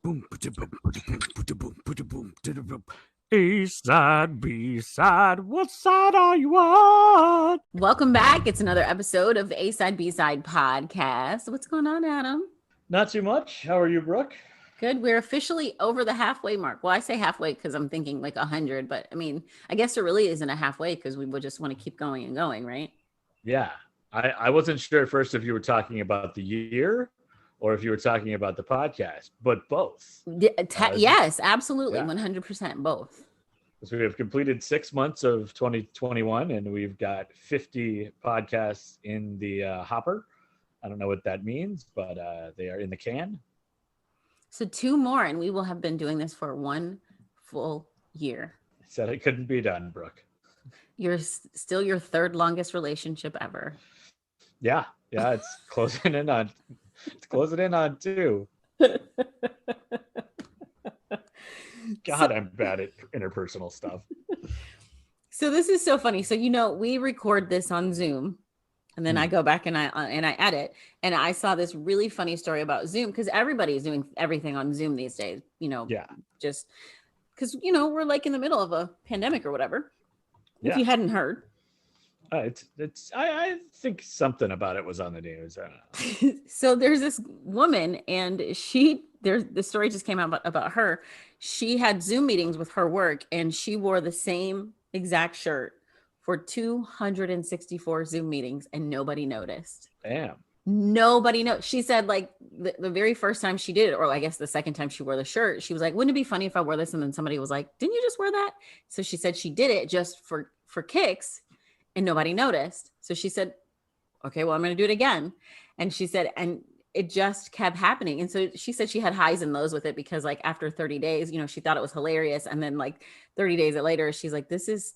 A side, B side, what side are you on? Welcome back. It's another episode of the A Side, B Side podcast. What's going on, Adam? Not too much. How are you, Brooke? Good. We're officially over the halfway mark. Well, I say halfway because I'm thinking like 100, but I mean, I guess there really isn't a halfway because we would just want to keep going and going, right? Yeah. I wasn't sure at first if you were talking about the year or if you were talking about the podcast, but both. Yes, absolutely. Yeah. 100% both. So we have completed 6 months of 2021 and we've got 50 podcasts in the hopper. I don't know what that means, but they are in the can. So 2 more and we will have been doing this for 1 full year. I said it couldn't be done, Brooke. You're still your 3rd longest relationship ever. Yeah, it's closing in on 2. God, I'm bad at interpersonal stuff. So this is so funny. So, we record this on Zoom and then I go back and I edit, and I saw this really funny story about Zoom because everybody's doing everything on Zoom these days, just because, we're like in the middle of a pandemic or whatever. If you hadn't heard. I think something about it was on the news. I don't know. So there's this woman, and the story just came out about her. She had Zoom meetings with her work, and she wore the same exact shirt for 264 Zoom meetings, and nobody noticed. Damn. Nobody knows. She said, like, the very first time she did it, or I guess the second time she wore the shirt, she was like, wouldn't it be funny if I wore this? And then somebody was like, didn't you just wear that? So she said she did it just for kicks, and nobody noticed. So she said, okay, well, I'm going to do it again. And she said, and it just kept happening. And so she said she had highs and lows with it because, like, after 30 days, she thought it was hilarious. And then like 30 days later, she's like, this is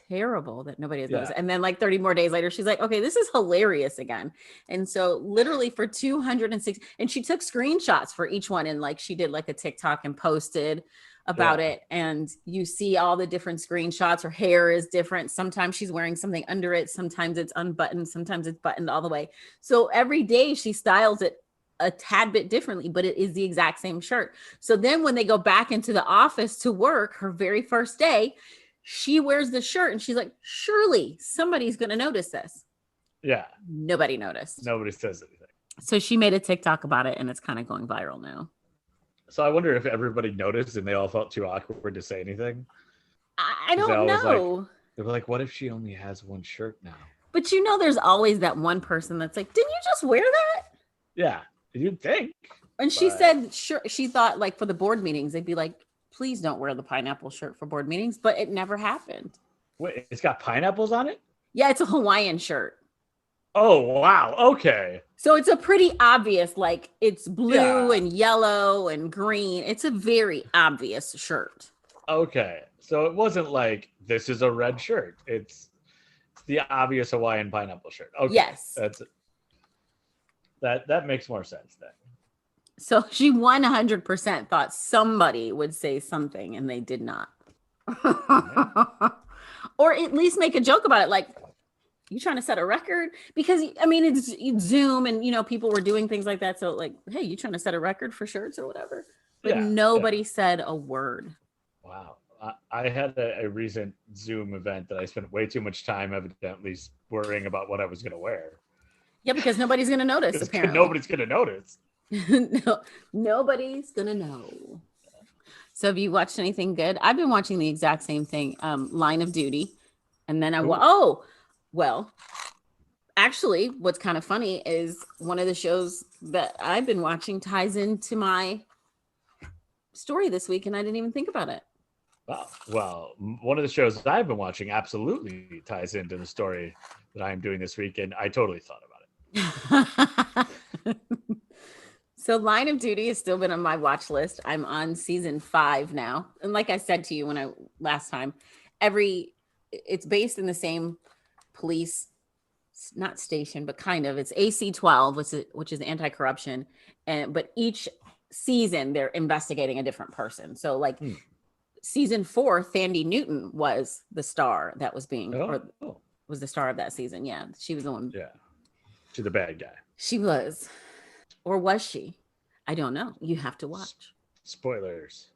terrible that nobody has noticed. And then like 30 more days later, she's like, okay, this is hilarious again. And so literally for 206, and she took screenshots for each one, and like she did like a TikTok and posted about it, and you see all the different screenshots. Her hair is different. Sometimes she's wearing something under it, sometimes it's unbuttoned, sometimes it's buttoned all the way. So every day she styles it a tad bit differently, but it is the exact same shirt. So then when they go back into the office to work, her very first day, she wears the shirt and she's like, surely somebody's going to notice this. Yeah. Nobody noticed. Nobody says anything. So she made a TikTok about it, and it's kind of going viral now. So I wonder if everybody noticed and they all felt too awkward to say anything. I don't know. They were like, what if she only has one shirt now? But there's always that one person that's like, didn't you just wear that? Yeah, you'd think. And she said, sure. She thought like for the board meetings, they'd be like, please don't wear the pineapple shirt for board meetings. But it never happened. Wait, it's got pineapples on it? Yeah, it's a Hawaiian shirt. Oh, wow. Okay. So it's a pretty obvious, like it's blue and yellow and green. It's a very obvious shirt. Okay. So it wasn't like this is a red shirt. It's the obvious Hawaiian pineapple shirt. Okay. Yes. That makes more sense then. So she 100% thought somebody would say something, and they did not. Or at least make a joke about it. Like, you trying to set a record? Because I mean, it's Zoom, and people were doing things like that. So like, hey, you trying to set a record for shirts or whatever? But nobody said a word. Wow. I had a recent Zoom event that I spent way too much time evidently worrying about what I was going to wear. Yeah, because nobody's going to notice, apparently. Nobody's going to notice. No, nobody's going to know. So have you watched anything good? I've been watching the exact same thing, Line of Duty. And then well, actually, what's kind of funny is one of the shows that I've been watching ties into my story this week, and I didn't even think about it. Wow. Well, one of the shows that I've been watching absolutely ties into the story that I'm doing this week, and I totally thought about it. So Line of Duty has still been on my watch list. I'm on season 5 now. And like I said to you last time, it's based in the same police, not station, but kind of. It's AC-12, which is anti-corruption. But each season they're investigating a different person. So like season 4, Thandie Newton was the star that was was the star of that season. Yeah, she was the one. Yeah, she's the bad guy. She was. Or was she? I don't know. You have to watch. Spoilers.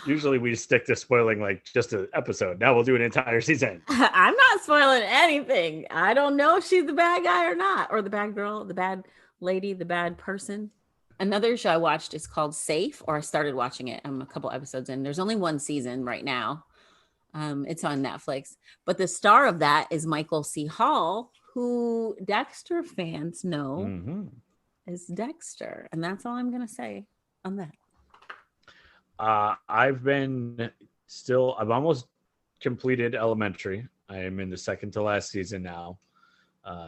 Usually we stick to spoiling like just an episode. Now we'll do an entire season. I'm not spoiling anything. I don't know if she's the bad guy or not, or the bad girl, the bad lady, the bad person. Another show I watched is called Safe, or I started watching it. I'm a couple episodes in. There's only one season right now. It's on Netflix. But the star of that is Michael C. Hall, who Dexter fans know is Dexter. And that's all I'm going to say on that. I've almost completed Elementary. I am in the second to last season now.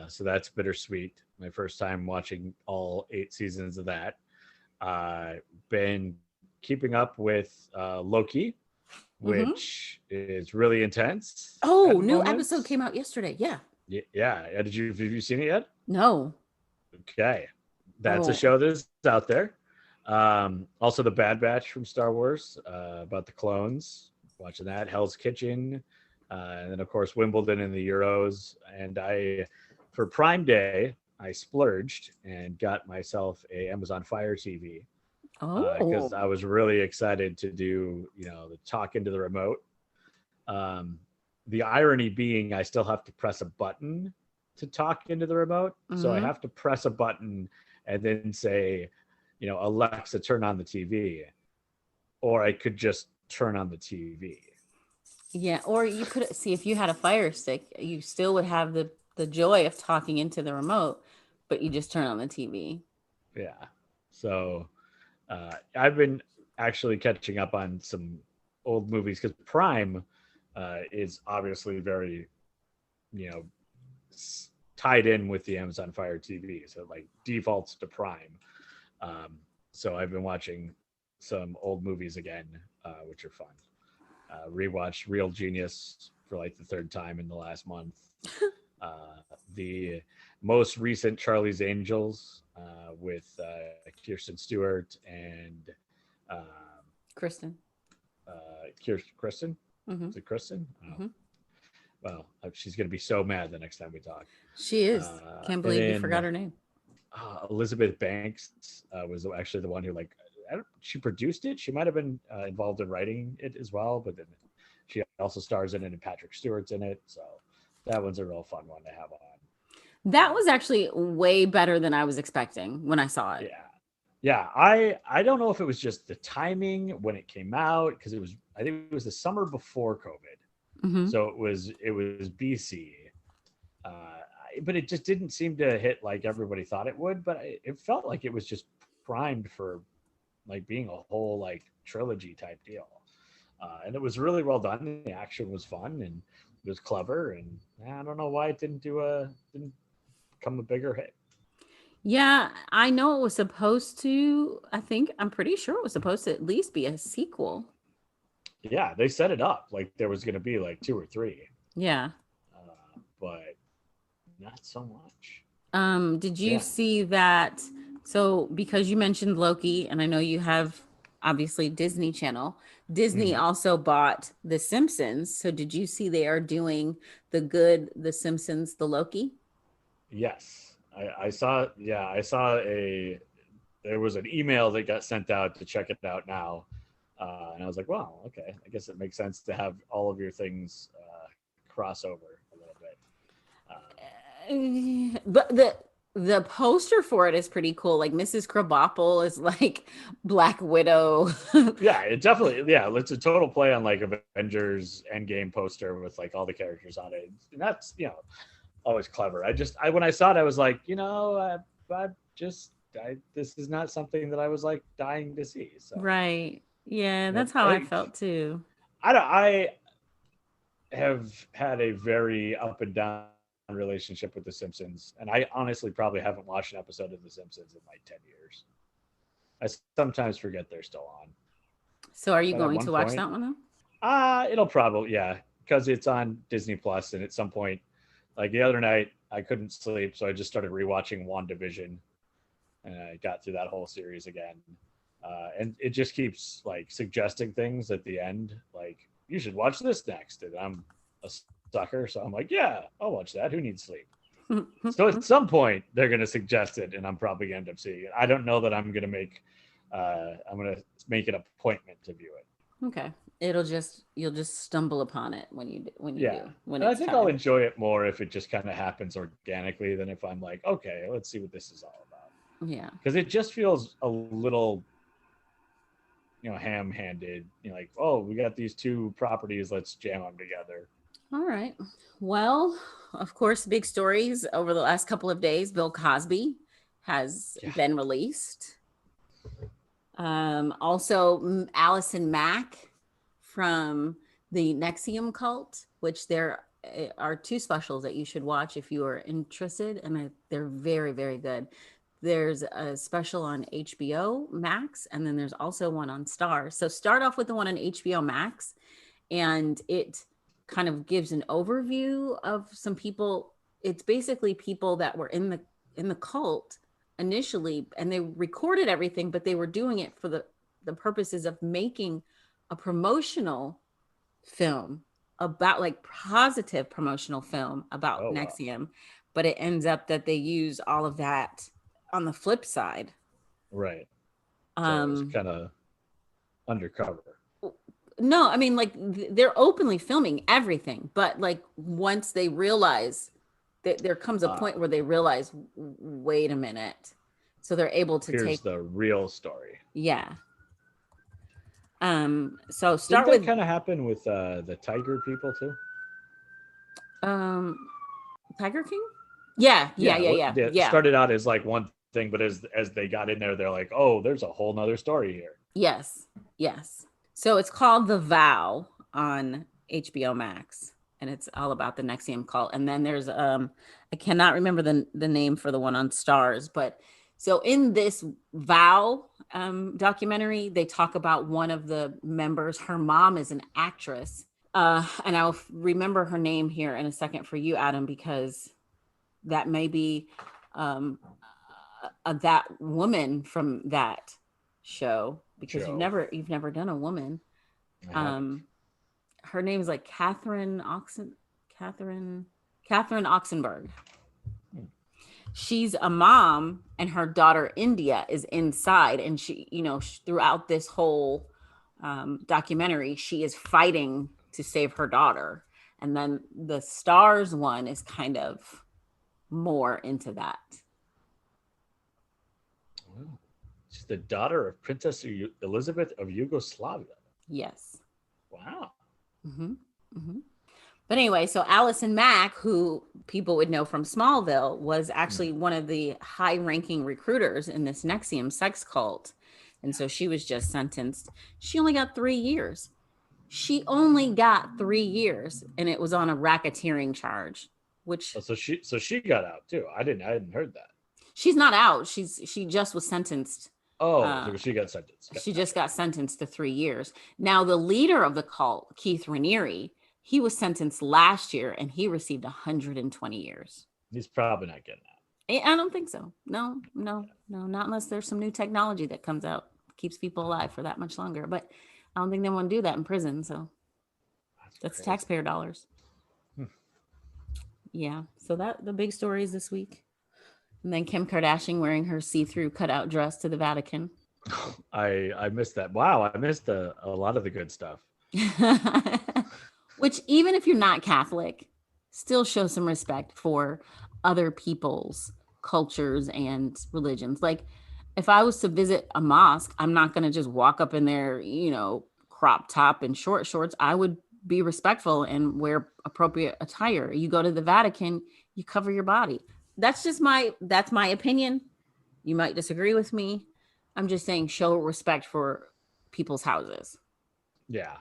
So that's bittersweet. My first time watching all 8 seasons of that. Been keeping up with Loki, which is really intense. Oh, new episode came out yesterday. Yeah. Yeah. Have you seen it yet? No. Okay. That's a show that's out there. Also the Bad Batch from Star Wars, about the clones. Watching that. Hell's Kitchen. And then of course Wimbledon and the Euros. And for Prime Day, I splurged and got myself a Amazon Fire TV. Because I was really excited to do, the talk into the remote. The irony being I still have to press a button to talk into the remote. So I have to press a button and then say, Alexa, turn on the TV. Or I could just turn on the TV. Yeah, or you could see if you had a Fire Stick, you still would have the joy of talking into the remote, but you just turn on the TV. Yeah. So I've been actually catching up on some old movies because Prime is obviously very, tied in with the Amazon Fire TV. So it defaults to Prime. So I've been watching some old movies again, which are fun. Rewatched Real Genius for the 3rd time in the last month. The most recent Charlie's Angels with Kirsten Stewart and Kristen. Kristen? Is it Kristen? Oh. Well, she's going to be so mad the next time we talk. She is. Can't believe you forgot her name. Elizabeth Banks was actually the one who she produced it. She might have been involved in writing it as well, but then she also stars in it and Patrick Stewart's in it. So that one's a real fun one to have on. That was actually way better than I was expecting when I saw it. Yeah. I don't know if it was just the timing when it came out, because I think it was the summer before COVID. So it was BC. But it just didn't seem to hit like everybody thought it would. But it felt like it was just primed for being a whole trilogy type deal. And it was really well done. The action was fun and it was clever. And I don't know why it didn't become a bigger hit. Yeah, I know it was supposed to. I'm pretty sure it was supposed to at least be a sequel. Yeah, they set it up there was going to be 2 or 3. Yeah. But not so much. Did you see that? So because you mentioned Loki, and I know you have obviously Disney Channel, Disney also bought The Simpsons. So did you see they are doing The Simpsons, the Loki? Yes, I saw. Yeah, I saw there was an email that got sent out to check it out now. And I was like, wow, okay. I guess it makes sense to have all of your things cross over a little bit. But the poster for it is pretty cool. Mrs. Krabappel is Black Widow. Yeah, it definitely. Yeah, it's a total play on Avengers Endgame poster with all the characters on it. And that's always clever. When I saw it, I was like, this is not something that I was dying to see. So. Right. Yeah, that's how I felt too. I have had a very up and down relationship with The Simpsons, and I honestly probably haven't watched an episode of The Simpsons in 10 years. I sometimes forget they're still on. So are you going to watch that one though? It'll probably, because it's on Disney Plus, and at some point, the other night, I couldn't sleep, so I just started rewatching WandaVision, and I got through that whole series again. And it just keeps suggesting things at the end, you should watch this next. And I'm a sucker, so I'm yeah, I'll watch that. Who needs sleep? So at some point they're going to suggest it, and I'm probably going to end up seeing it. I don't know that I'm going to make an appointment to view it. Okay, you'll just stumble upon it when you do. When I think I'll enjoy it more if it just kind of happens organically than if I'm like, okay, let's see what this is all about. Yeah, because it just feels a little, ham-handed. Like, oh, we got these two properties, let's jam them together. All right. Well, of course, big stories over the last couple of days. Bill Cosby has been released. Also, Allison Mack from the NXIVM cult, which there are 2 specials that you should watch if you are interested, and they're very, very good. There's a special on HBO Max, and then there's also one on Starz. So start off with the one on HBO Max, and it kind of gives an overview of some people. It's basically people that were in the cult initially, and they recorded everything, but they were doing it for the purposes of making a promotional film about, like, positive promotional film about NXIVM. Wow. But it ends up that they use all of that on the flip side. Right. So it's kind of undercover. No, I mean, like, they're openly filming everything, but like once they realize that there comes a point where they realize, wait a minute. So they're able to take the real story. Yeah. So start Didn't with kind of happen with the Tiger people too. Tiger King? Yeah. It started out as like one thing, but as they got in there, they're like, oh, there's a whole nother story here. Yes. So it's called The Vow on HBO Max, and it's all about the NXIVM cult. And then there's I cannot remember the name for the one on Starz, but so in this Vow documentary, they talk about one of the members. Her mom is an actress, and I'll remember her name here in a second for you, Adam, because that may be that woman from that show, because you've never done a woman. Her name's like Catherine Oxenberg. She's a mom, and her daughter India is inside, and she, throughout this whole documentary, she is fighting to save her daughter. And then the Starz one is kind of more into that. She's the daughter of Princess Elizabeth of Yugoslavia. Yes. Wow. Mm-hmm. Mm-hmm. But anyway, so Allison Mack, who people would know from Smallville, was actually one of the high-ranking recruiters in this NXIVM sex cult. And so she was just sentenced. She only got 3 years. She only got 3 years, and it was on a racketeering charge. Which so she got out too. I hadn't heard that. She's not out. She just was sentenced. Oh, she got sentenced. She just got sentenced to 3 years. Now the leader of the cult, Keith Raniere, he was sentenced last year, and he received 120 years. He's probably not getting out. I don't think so. No, not unless there's some new technology that comes out, keeps people alive for that much longer. But I don't think they want to do that in prison. So that's taxpayer dollars. Yeah. So the big stories this week. And then Kim Kardashian wearing her see-through cutout dress to the Vatican. I missed that. Wow, I missed a lot of the good stuff. Which, even if you're not Catholic, still show some respect for other people's cultures and religions. Like, if I was to visit a mosque, I'm not going to just walk up in there, crop top and short shorts. I would be respectful and wear appropriate attire. You go to the Vatican, you cover your body. That's my opinion. You might disagree with me. I'm just saying, show respect for people's houses. Yeah.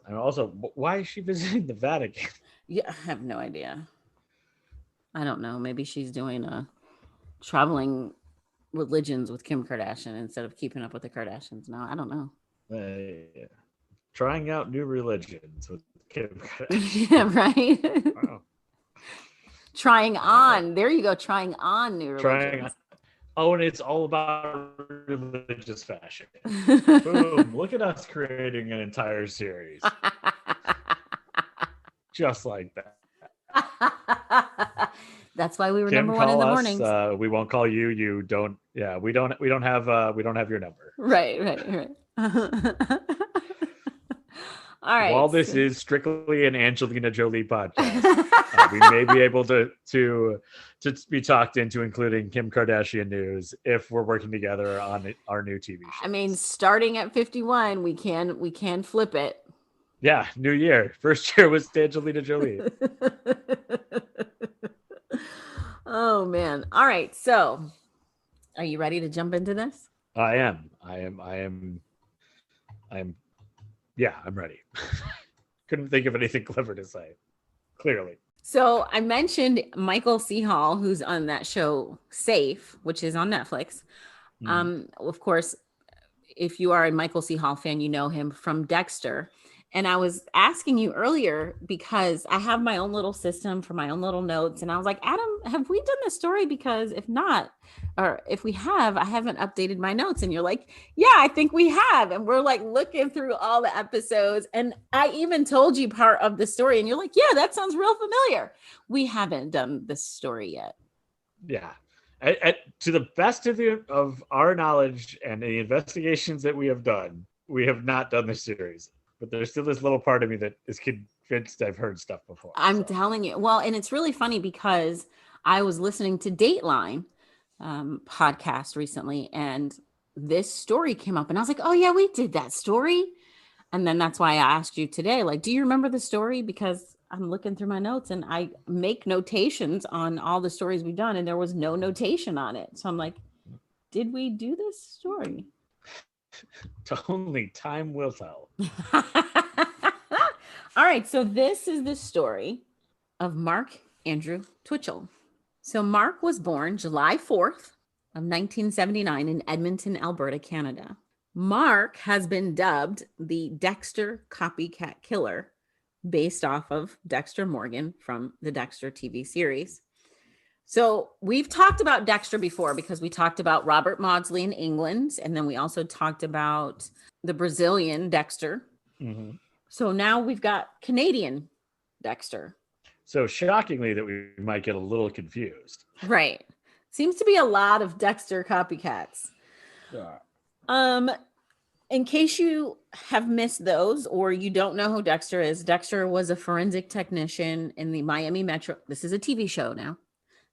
And also, why is she visiting the Vatican? Yeah, I have no idea. I don't know. Maybe she's doing traveling religions with Kim Kardashian instead of keeping up with the Kardashians. No, I don't know. Yeah. Trying out new religions with Kim Kardashian. Yeah, right. Wow. Trying on. There you go. Trying on new religions. Oh, and it's all about religious fashion. Boom. Look at us creating an entire series. Just like that. That's why we were Kim, number one in call the us. mornings. We won't call you. You don't. Yeah, we don't have your number. Right. All right. While this is strictly an Angelina Jolie podcast, we may be able to be talked into including Kim Kardashian news if we're working together on our new TV show. I mean, starting at 51, we can flip it. Yeah, new year. First year was Angelina Jolie. Oh man. All right. So, are you ready to jump into this? I am. Yeah, I'm ready. Couldn't think of anything clever to say. Clearly. So I mentioned Michael C. Hall, who's on that show Safe, which is on Netflix. Of course, if you are a Michael C. Hall fan, you know him from Dexter. And I was asking you earlier because I have my own little system for my own little notes. And I was like, Adam, have we done this story? Because if not, or if we have, I haven't updated my notes. And you're like, yeah, I think we have. And we're like looking through all the episodes. And I even told you part of the story. And you're like, yeah, that sounds real familiar. We haven't done this story yet. Yeah. To the best of our knowledge and the investigations that we have done, we have not done this series. But there's still this little part of me that is convinced I've heard stuff before. I'm telling you. Well, and it's really funny because I was listening to Dateline podcast recently, and this story came up, and I was like, oh yeah, we did that story. And then that's why I asked you today, like, do you remember the story? Because I'm looking through my notes and I make notations on all the stories we've done, and there was no notation on it. So I'm like, did we do this story? Only time will tell. All right, so this is the story of Mark Andrew Twitchell. So Mark was born July 4th of 1979 in Edmonton, Alberta, Canada. Mark has been dubbed the Dexter copycat killer based off of Dexter Morgan from the Dexter TV series. So we've talked about Dexter before because we talked about Robert Maudsley in England, and then we also talked about the Brazilian Dexter. Mm-hmm. So now we've got Canadian Dexter. So shockingly that we might get a little confused. Right. Seems to be a lot of Dexter copycats. Yeah. In case you have missed those or you don't know who Dexter is, Dexter was a forensic technician in the Miami Metro. This is a TV show now.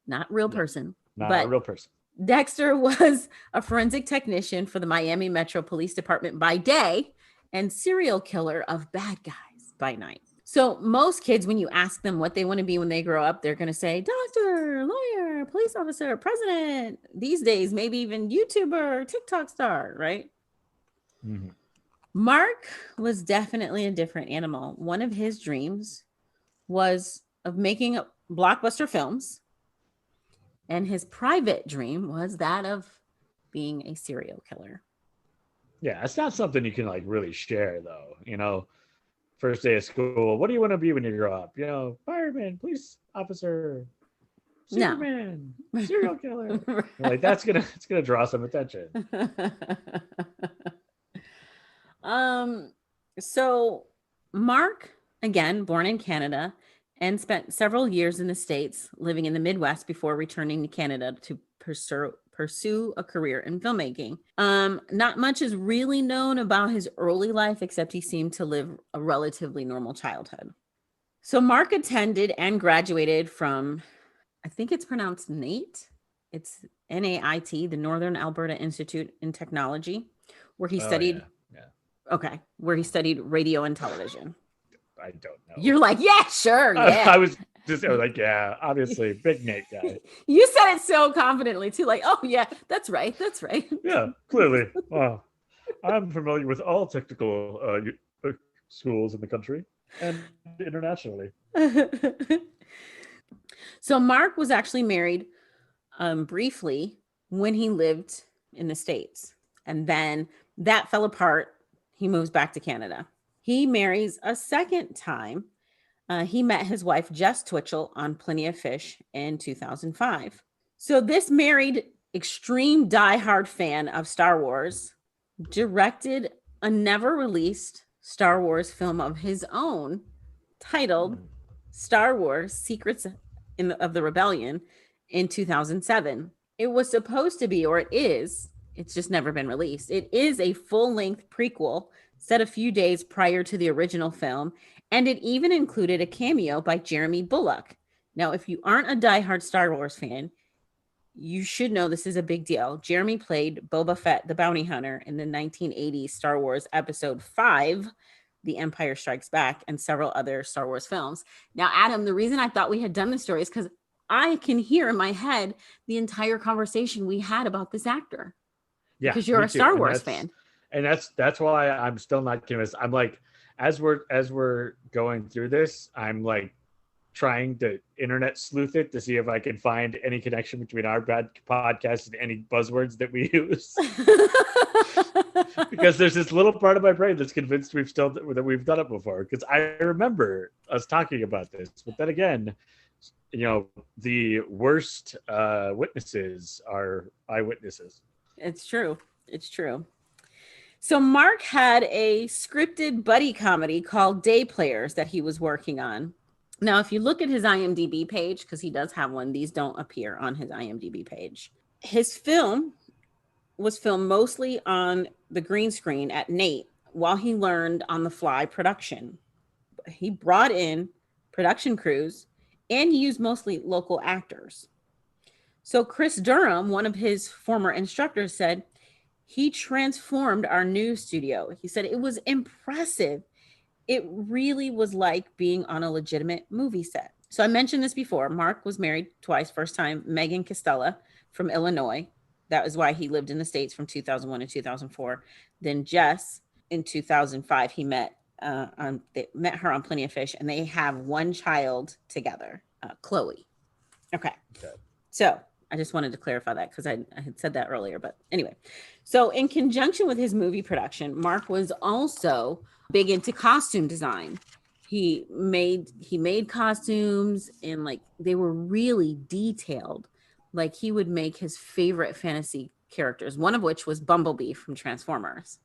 Not real person. Not a real person. Dexter was a forensic technician for the Miami Metro Police Department by day and serial killer of bad guys by night. So most kids, when you ask them what they want to be when they grow up, they're going to say doctor, lawyer, police officer, president. These days, maybe even YouTuber, TikTok star, right? Mm-hmm. Mark was definitely a different animal. One of his dreams was of making blockbuster films. And his private dream was that of being a serial killer. Yeah, it's not something you can like really share though. You know, first day of school, what do you want to be when you grow up? You know, fireman, police officer, Superman, serial killer. Right. Like it's gonna draw some attention. So Mark, again, born in Canada, and spent several years in the States living in the Midwest before returning to Canada to pursue a career in filmmaking. Not much is really known about his early life, except he seemed to live a relatively normal childhood. So Mark attended and graduated from, I think it's pronounced NAIT. It's NAIT, the Northern Alberta Institute in Technology, where he studied. Yeah. Okay. Where he studied radio and television. I don't know. You're like, yeah, sure. Yeah. I was like, yeah, obviously, big Nate guy. You said it so confidently too, like, oh yeah, that's right. Yeah, clearly. Wow. I'm familiar with all technical schools in the country and internationally. So Mark was actually married briefly when he lived in the States, and then that fell apart. He moves back to Canada. He marries a second time. He met his wife, Jess Twitchell, on Plenty of Fish in 2005. So this married, extreme diehard fan of Star Wars directed a never-released Star Wars film of his own titled Star Wars Secrets of the rebellion in 2007. It was supposed to be, or it is, it's just never been released. It is a full-length prequel set a few days prior to the original film, and it even included a cameo by Jeremy Bulloch. Now, if you aren't a diehard Star Wars fan, you should know this is a big deal. Jeremy played Boba Fett, the bounty hunter, in the 1980s Star Wars Episode 5, The Empire Strikes Back, and several other Star Wars films. Now, Adam, the reason I thought we had done this story is because I can hear in my head the entire conversation we had about this actor. Yeah, because you're a Star Wars fan. And that's why I'm still not convinced. I'm like, as we're going through this, I'm like trying to internet sleuth it to see if I can find any connection between our bad podcast and any buzzwords that we use. Because there's this little part of my brain that's convinced we've done it before. Because I remember us talking about this, but then again, the worst witnesses are eyewitnesses. It's true. It's true. So Mark had a scripted buddy comedy called Day Players that he was working on. Now, if you look at his IMDb page, because he does have one, these don't appear on his IMDb page. His film was filmed mostly on the green screen at Nate while he learned on the fly production. He brought in production crews and he used mostly local actors. So Chris Durham, one of his former instructors, said, he transformed our news studio. He said it was impressive. It really was like being on a legitimate movie set. So I mentioned this before. Mark was married twice. First time, Megan Costella from Illinois. That was why he lived in the States from 2001 to 2004. Then Jess in 2005, he met her on Plenty of Fish, and they have one child together, Chloe. Okay. So I just wanted to clarify that because I had said that earlier. But anyway, so in conjunction with his movie production, Mark was also big into costume design. He made costumes, and like they were really detailed. Like he would make his favorite fantasy characters, one of which was Bumblebee from Transformers.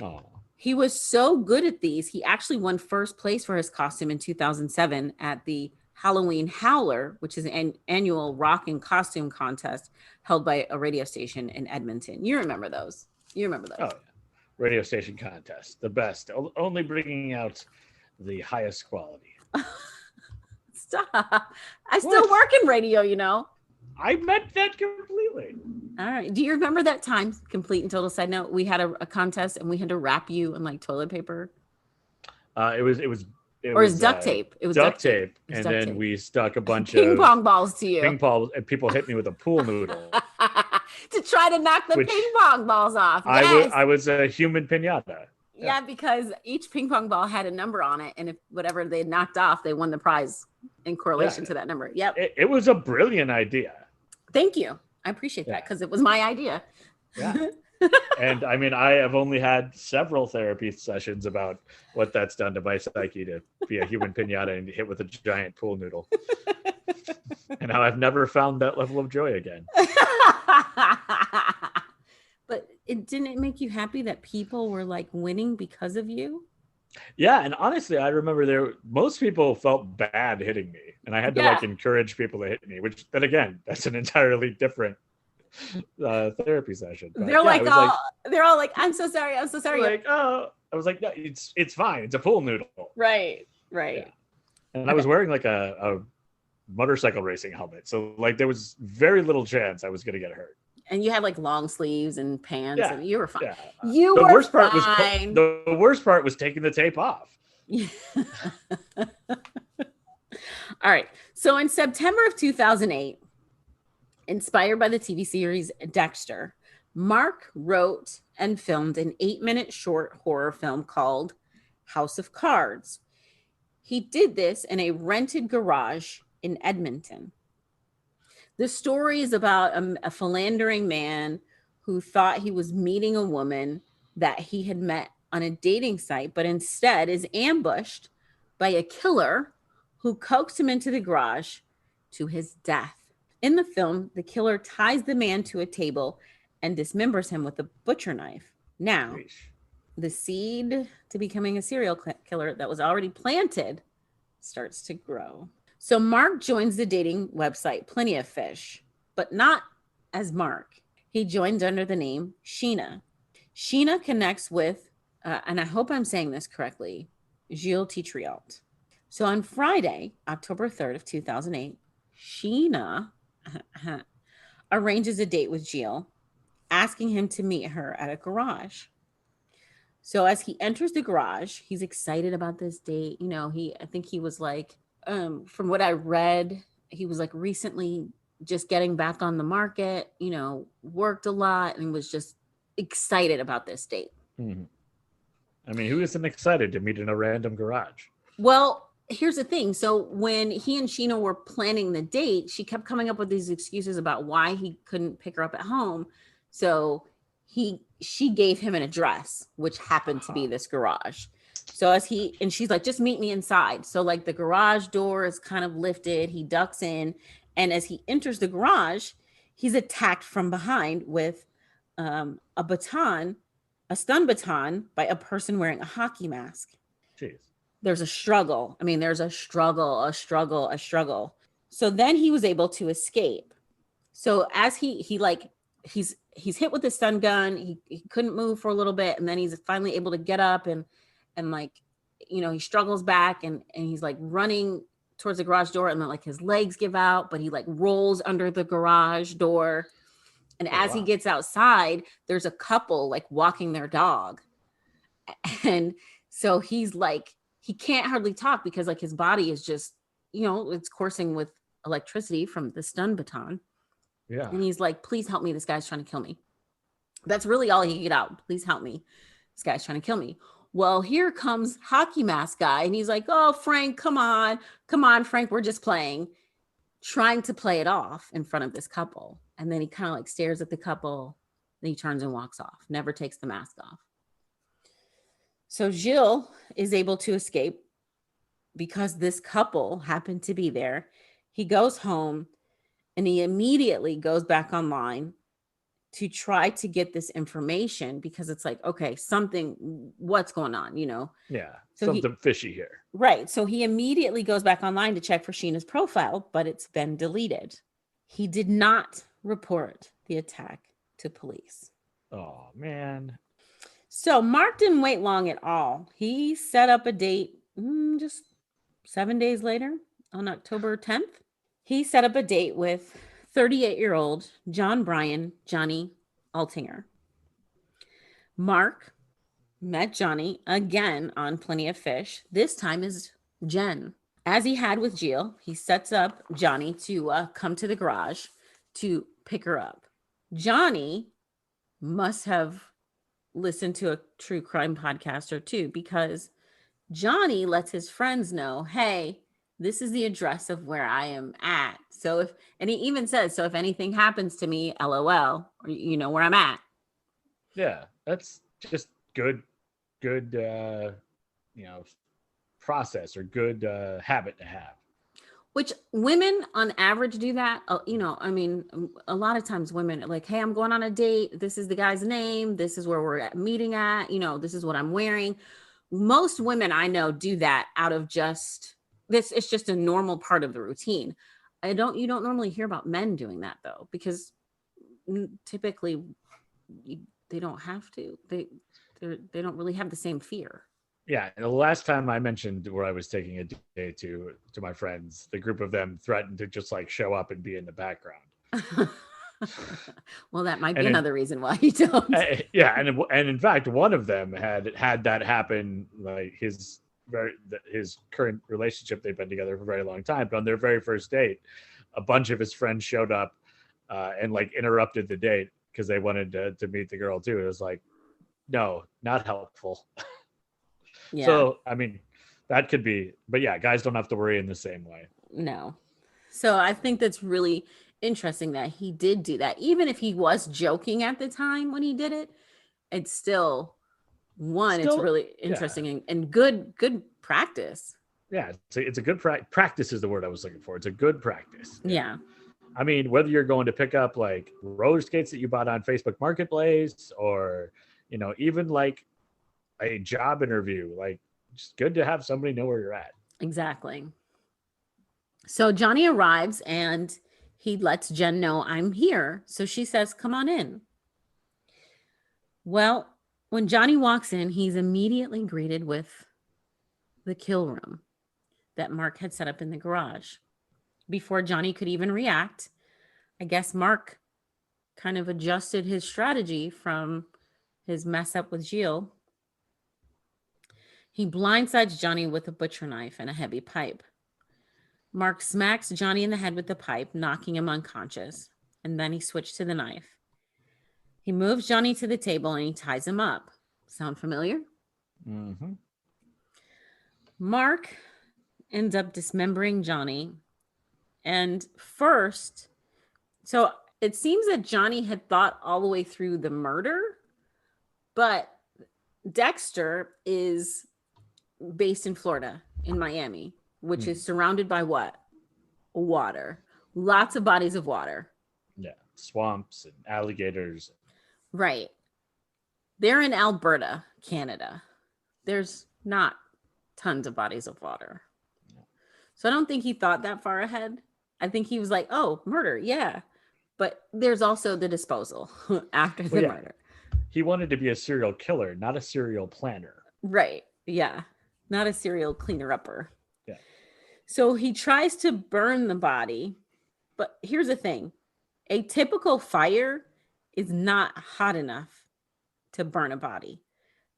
Oh. He was so good at these. He actually won first place for his costume in 2007 at the Halloween Howler, which is an annual rock and costume contest held by a radio station in Edmonton. You remember those? Oh, yeah. Radio station contest, the best. Only bringing out the highest quality. Stop. I still work in radio, I meant that completely. All right. Do you remember that time, complete and total side note, we had a contest and we had to wrap you in like toilet paper? It was duct tape. It was duct tape. And duct then tape. We stuck a bunch ping of pong balls to you. Ping pong, and people hit me with a pool noodle. To try to knock the ping pong balls off. Yes. I was a human piñata. Yeah, because each ping pong ball had a number on it. And if whatever they knocked off, they won the prize in correlation to that number. Yep. It was a brilliant idea. Thank you. I appreciate that because it was my idea. Yeah. And I mean, I have only had several therapy sessions about what that's done to my psyche to be a human piñata and hit with a giant pool noodle. And now I've never found that level of joy again. But didn't it make you happy that people were like winning because of you? Yeah, and honestly, I remember most people felt bad hitting me, and I had to like encourage people to hit me. Which, then again, that's an entirely different therapy session. But they're they're all like, "I'm so sorry, I'm so sorry." Like, oh, I was like, no, it's fine. It's a pool noodle. Right. Yeah. And I was wearing like a motorcycle racing helmet, so like there was very little chance I was going to get hurt. And you had like long sleeves and pants, and you were fine. Yeah. The worst part was taking the tape off. All right. So in September of 2008, inspired by the TV series Dexter, Mark wrote and filmed an 8-minute short horror film called House of Cards. He did this in a rented garage in Edmonton. The story is about a philandering man who thought he was meeting a woman that he had met on a dating site, but instead is ambushed by a killer who coaxed him into the garage to his death. In the film, the killer ties the man to a table and dismembers him with a butcher knife. Now, the seed to becoming a serial killer that was already planted starts to grow. So Mark joins the dating website Plenty of Fish, but not as Mark. He joined under the name Sheena. Sheena connects with, and I hope I'm saying this correctly, Gilles Tetreault. So on Friday, October 3rd of 2008, Sheena arranges a date with Gilles, asking him to meet her at a garage. So as he enters the garage, he's excited about this date. You know, I think he was like, from what I read, he was like recently just getting back on the market, you know, worked a lot and was just excited about this date. Mm-hmm. I mean, who isn't excited to meet in a random garage? Well, here's the thing. So when he and Sheena were planning the date, she kept coming up with these excuses about why he couldn't pick her up at home. So she gave him an address, which happened to be this garage. So she's like, just meet me inside. So like the garage door is kind of lifted. He ducks in. And as he enters the garage, he's attacked from behind with a stun baton by a person wearing a hockey mask. Jeez. There's a struggle. I mean, there's a struggle. So then he was able to escape. So as he's hit with a stun gun, he couldn't move for a little bit, and then he's finally able to get up and like, you know, he struggles back and he's like running towards the garage door, and then like his legs give out, but he like rolls under the garage door. And as he gets outside, there's a couple like walking their dog. And so he's like, he can't hardly talk because like his body is just, you know, it's coursing with electricity from the stun baton. Yeah. And he's like, please help me. This guy's trying to kill me. That's really all he could get out. Please help me. This guy's trying to kill me. Well, here comes hockey mask guy. And he's like, oh, Frank, come on, Frank. We're just playing, trying to play it off in front of this couple. And then he kind of like stares at the couple. Then he turns and walks off, never takes the mask off. So Gilles is able to escape because this couple happened to be there. He goes home and he immediately goes back online to try to get this information because it's like, okay, what's going on, you know? Yeah, so something fishy here. Right. So he immediately goes back online to check for Sheena's profile, but it's been deleted. He did not report the attack to police. Oh, man. So Mark didn't wait long at all. He set up a date just 7 days later on October 10th. He set up a date with 38-year-old John Bryan Johnny Altinger. Mark met Johnny again on Plenty of Fish. This time is Jen. As he had with Jill, he sets up Johnny to come to the garage to pick her up. Johnny must have listened to a true crime podcast or two because Johnny lets his friends know, hey, this is the address of where I am at. So and he even says, so if anything happens to me, LOL, or you know where I'm at. Yeah, that's just good, process or good habit to have. Which women on average do that. You know, I mean, a lot of times women are like, hey, I'm going on a date. This is the guy's name. This is where we're meeting at. You know, this is what I'm wearing. Most women I know do that out of just this. It's just a normal part of the routine. You don't normally hear about men doing that though, because typically they don't have to. They don't really have the same fear. Yeah, and the last time I mentioned where I was taking a date to my friends, the group of them threatened to just like show up and be in the background. Well, that might be another reason why you don't. Yeah, and in fact, one of them had that happen. Like his current relationship, they've been together for a very long time. But on their very first date, a bunch of his friends showed up and like interrupted the date because they wanted to meet the girl too. It was like, no, not helpful. Yeah. So, I mean, that could be, but yeah, guys don't have to worry in the same way. No. So I think that's really interesting that he did do that. Even if he was joking at the time when he did it, it's still it's really interesting and good practice. Yeah. It's a good practice is the word I was looking for. It's a good practice. Yeah. I mean, whether you're going to pick up like roller skates that you bought on Facebook Marketplace or, you know, even like a job interview, like just good to have somebody know where you're at. Exactly. So Johnny arrives and he lets Jen know, I'm here. So she says, come on in. Well, when Johnny walks in, he's immediately greeted with the kill room that Mark had set up in the garage. Before Johnny could even react, I guess Mark kind of adjusted his strategy from his mess up with Gilles. He blindsides Johnny with a butcher knife and a heavy pipe. Mark smacks Johnny in the head with the pipe, knocking him unconscious, and then he switched to the knife. He moves Johnny to the table and he ties him up. Sound familiar? Mm-hmm. Mark ends up dismembering Johnny. And first, so it seems that Johnny had thought all the way through the murder, but Dexter is based in Florida, in Miami, which is surrounded by what? Water. Lots of bodies of water. Yeah. Swamps and alligators. Right. They're in Alberta, Canada. There's not tons of bodies of water. So I don't think he thought that far ahead. I think he was like, oh, murder. Yeah. But there's also the disposal after the murder. He wanted to be a serial killer, not a serial planner. Right. Yeah. Not a serial cleaner-upper. Yeah. So he tries to burn the body. But here's the thing. A typical fire is not hot enough to burn a body.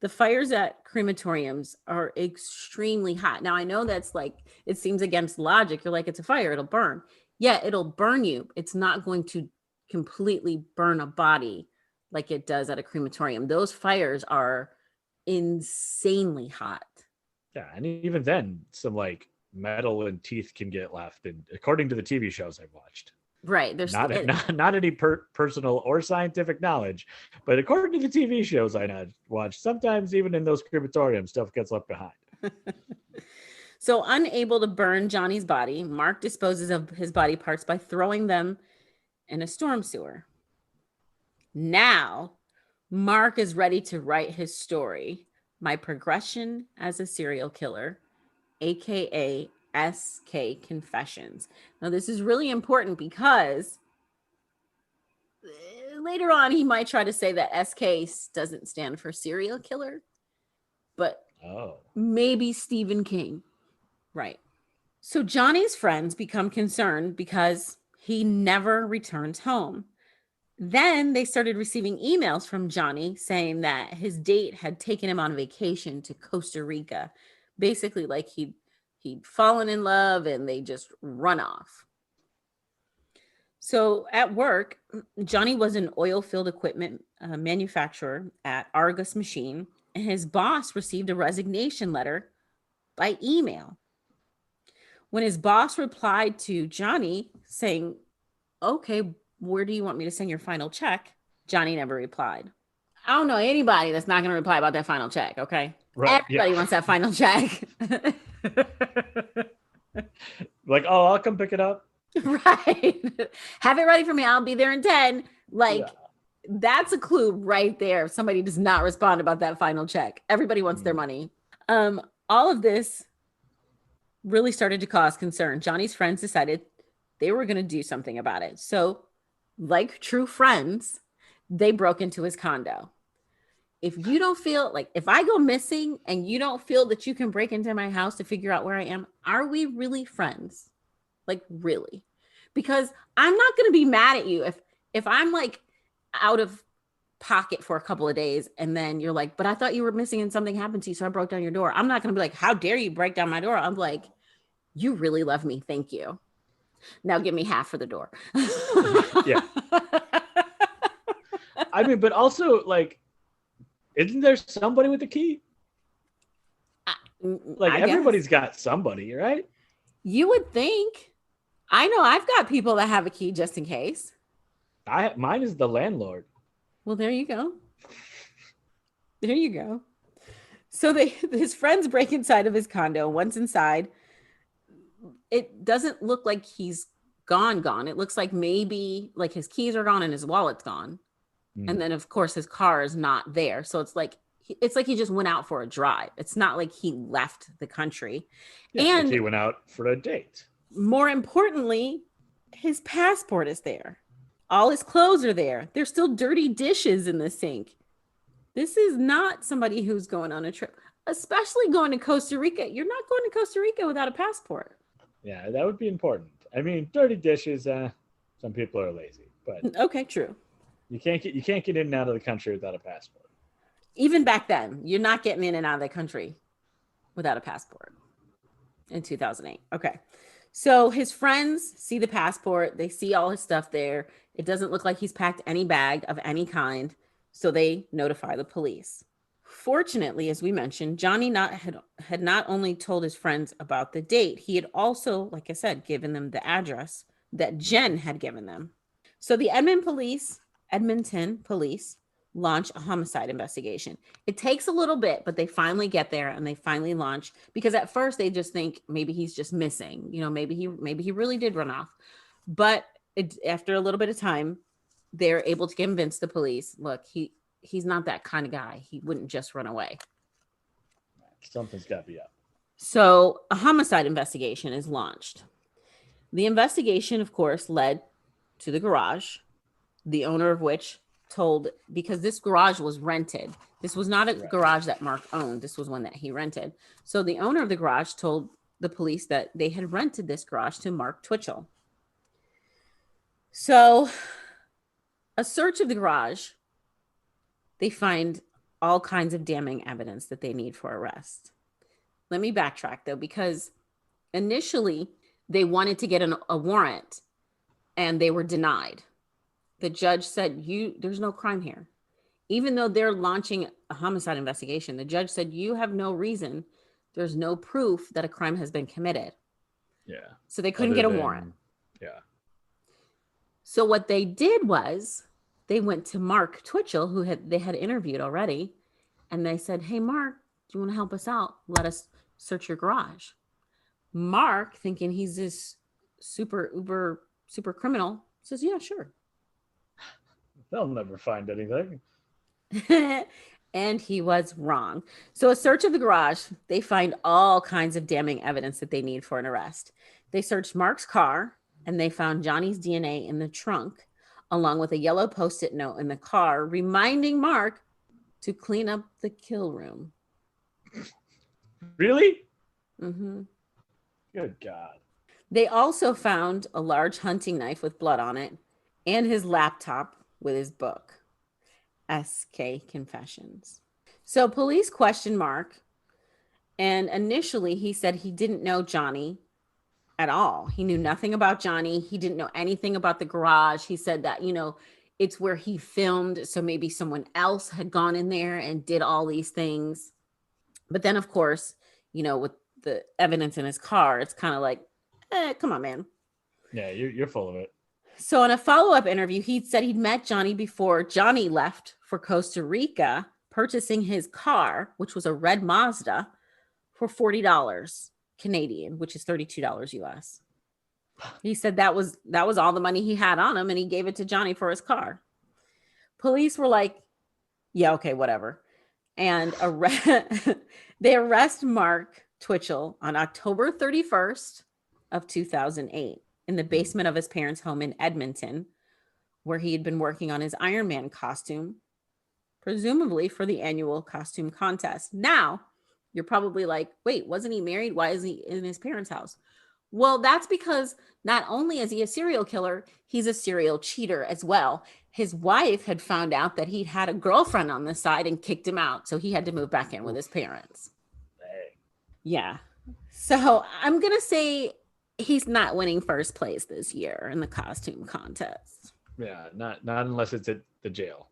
The fires at crematoriums are extremely hot. Now, I know that's like, it seems against logic. You're like, it's a fire, it'll burn. Yeah, it'll burn you. It's not going to completely burn a body like it does at a crematorium. Those fires are insanely hot. Yeah, and even then, some like metal and teeth can get left. And according to the TV shows I've watched. Right. There's not any personal or scientific knowledge, but according to the TV shows I watched, sometimes even in those crematoriums, stuff gets left behind. So unable to burn Johnny's body, Mark disposes of his body parts by throwing them in a storm sewer. Now, Mark is ready to write his story, My Progression as a Serial Killer, aka SK Confessions. Now, this is really important because later on he might try to say that SK doesn't stand for serial killer, but maybe Stephen King. Right. So Johnny's friends become concerned because he never returns home. Then they started receiving emails from Johnny saying that his date had taken him on vacation to Costa Rica. Basically, like he'd fallen in love and they just run off. So at work, Johnny was an oil field equipment manufacturer at Argus Machine, and his boss received a resignation letter by email. When his boss replied to Johnny saying, okay, where do you want me to send your final check? Johnny never replied. I don't know anybody that's not going to reply about that final check, okay? Right, everybody wants that final check. Like, oh, I'll come pick it up. Right. Have it ready for me. I'll be there in 10. Like, that's a clue right there. If somebody does not respond about that final check, everybody wants their money. All of this really started to cause concern. Johnny's friends decided they were going to do something about it. So, like true friends, they broke into his condo. If you don't feel like, if I go missing and you don't feel that you can break into my house to figure out where I am, are we really friends? Like, really? Because I'm not going to be mad at you if I'm like out of pocket for a couple of days and then you're like, but I thought you were missing and something happened to you, so I broke down your door. I'm not going to be like, how dare you break down my door? I'm like, you really love me. Thank you. Now give me half for the door. Yeah. I mean, but also, like, isn't there somebody with the key? Like, everybody's got somebody, right? You would think. I know I've got people that have a key just in case. Mine is the landlord. Well, there you go. There you go. So his friends break inside of his condo. Once inside, it doesn't look like he's gone. It looks like maybe like his keys are gone and his wallet's gone. And then, of course, his car is not there. So it's like he just went out for a drive. It's not like he left the country. Yeah, and like he went out for a date. More importantly, his passport is there. All his clothes are there. There's still dirty dishes in the sink. This is not somebody who's going on a trip, especially going to Costa Rica. You're not going to Costa Rica without a passport. Yeah, that would be important. I mean, dirty dishes, some people are lazy, but okay, true. You can't get in and out of the country without a passport. Even back then, you're not getting in and out of the country without a passport in 2008. Okay. So his friends see the passport. They see all his stuff there. It doesn't look like he's packed any bag of any kind. So they notify the police. Fortunately, as we mentioned, Johnny had not only told his friends about the date, he had also, like I said, given them the address that Jen had given them. So the Edmonton police launch a homicide investigation. It takes a little bit, but they finally get there and they finally launch, because at first they just think maybe he's just missing. Maybe he really did run off. But after a little bit of time, they're able to convince the police, look, he's not that kind of guy. He wouldn't just run away. Something's got to be up. So a homicide investigation is launched. The investigation, of course, led to the garage, the owner of which told, because this garage was rented. This was not a garage that Mark owned. This was one that he rented. So the owner of the garage told the police that they had rented this garage to Mark Twitchell. So a search of the garage, they find all kinds of damning evidence that they need for arrest. Let me backtrack though, because initially they wanted to get a warrant and they were denied. The judge said, there's no crime here. Even though they're launching a homicide investigation, the judge said, you have no reason. There's no proof that a crime has been committed. Yeah. So they couldn't get a warrant. Yeah. So what they did was they went to Mark Twitchell, who they had interviewed already. And they said, hey, Mark, do you want to help us out? Let us search your garage. Mark, thinking he's this super criminal, says, yeah, sure. They'll never find anything. And he was wrong. So a search of the garage, they find all kinds of damning evidence that they need for an arrest. They searched Mark's car and they found Johnny's DNA in the trunk, along with a yellow Post-it note in the car, reminding Mark to clean up the kill room. Really? Mm-hmm. Good God. They also found a large hunting knife with blood on it and his laptop with his book, SK Confessions. So police questioned Mark, and initially he said he didn't know Johnny at all. He knew nothing about Johnny. He didn't know anything about the garage. He said that, it's where he filmed, so maybe someone else had gone in there and did all these things. But then, of course, with the evidence in his car, it's kind of like, come on, man. Yeah, you're full of it. So in a follow-up interview, he said he'd met Johnny before Johnny left for Costa Rica, purchasing his car, which was a red Mazda, for $40 Canadian, which is $32 US. He said that was all the money he had on him, and he gave it to Johnny for his car. Police were like, yeah, okay, whatever. And they arrest Mark Twitchell on October 31st of 2008 in the basement of his parents' home in Edmonton, where he had been working on his Iron Man costume, presumably for the annual costume contest. Now, you're probably like, wait, wasn't he married? Why is he in his parents' house? Well, that's because not only is he a serial killer, he's a serial cheater as well. His wife had found out that he'd had a girlfriend on the side and kicked him out, so he had to move back in with his parents. Hey. Yeah. So I'm going to say he's not winning first place this year in the costume contest. Yeah, not unless it's at the jail.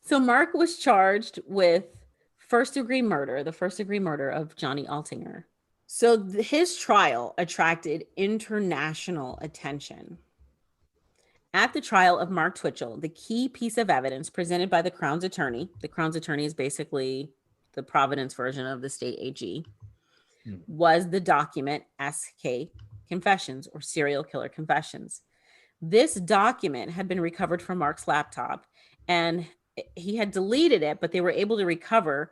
So Mark was charged with the first degree murder of Johnny Altinger. So his trial attracted international attention. At the trial of Mark Twitchell, the key piece of evidence presented by the Crown's attorney is basically the Providence version of the state AG, was the document SK Confessions, or Serial Killer Confessions. This document had been recovered from Mark's laptop, and he had deleted it, but they were able to recover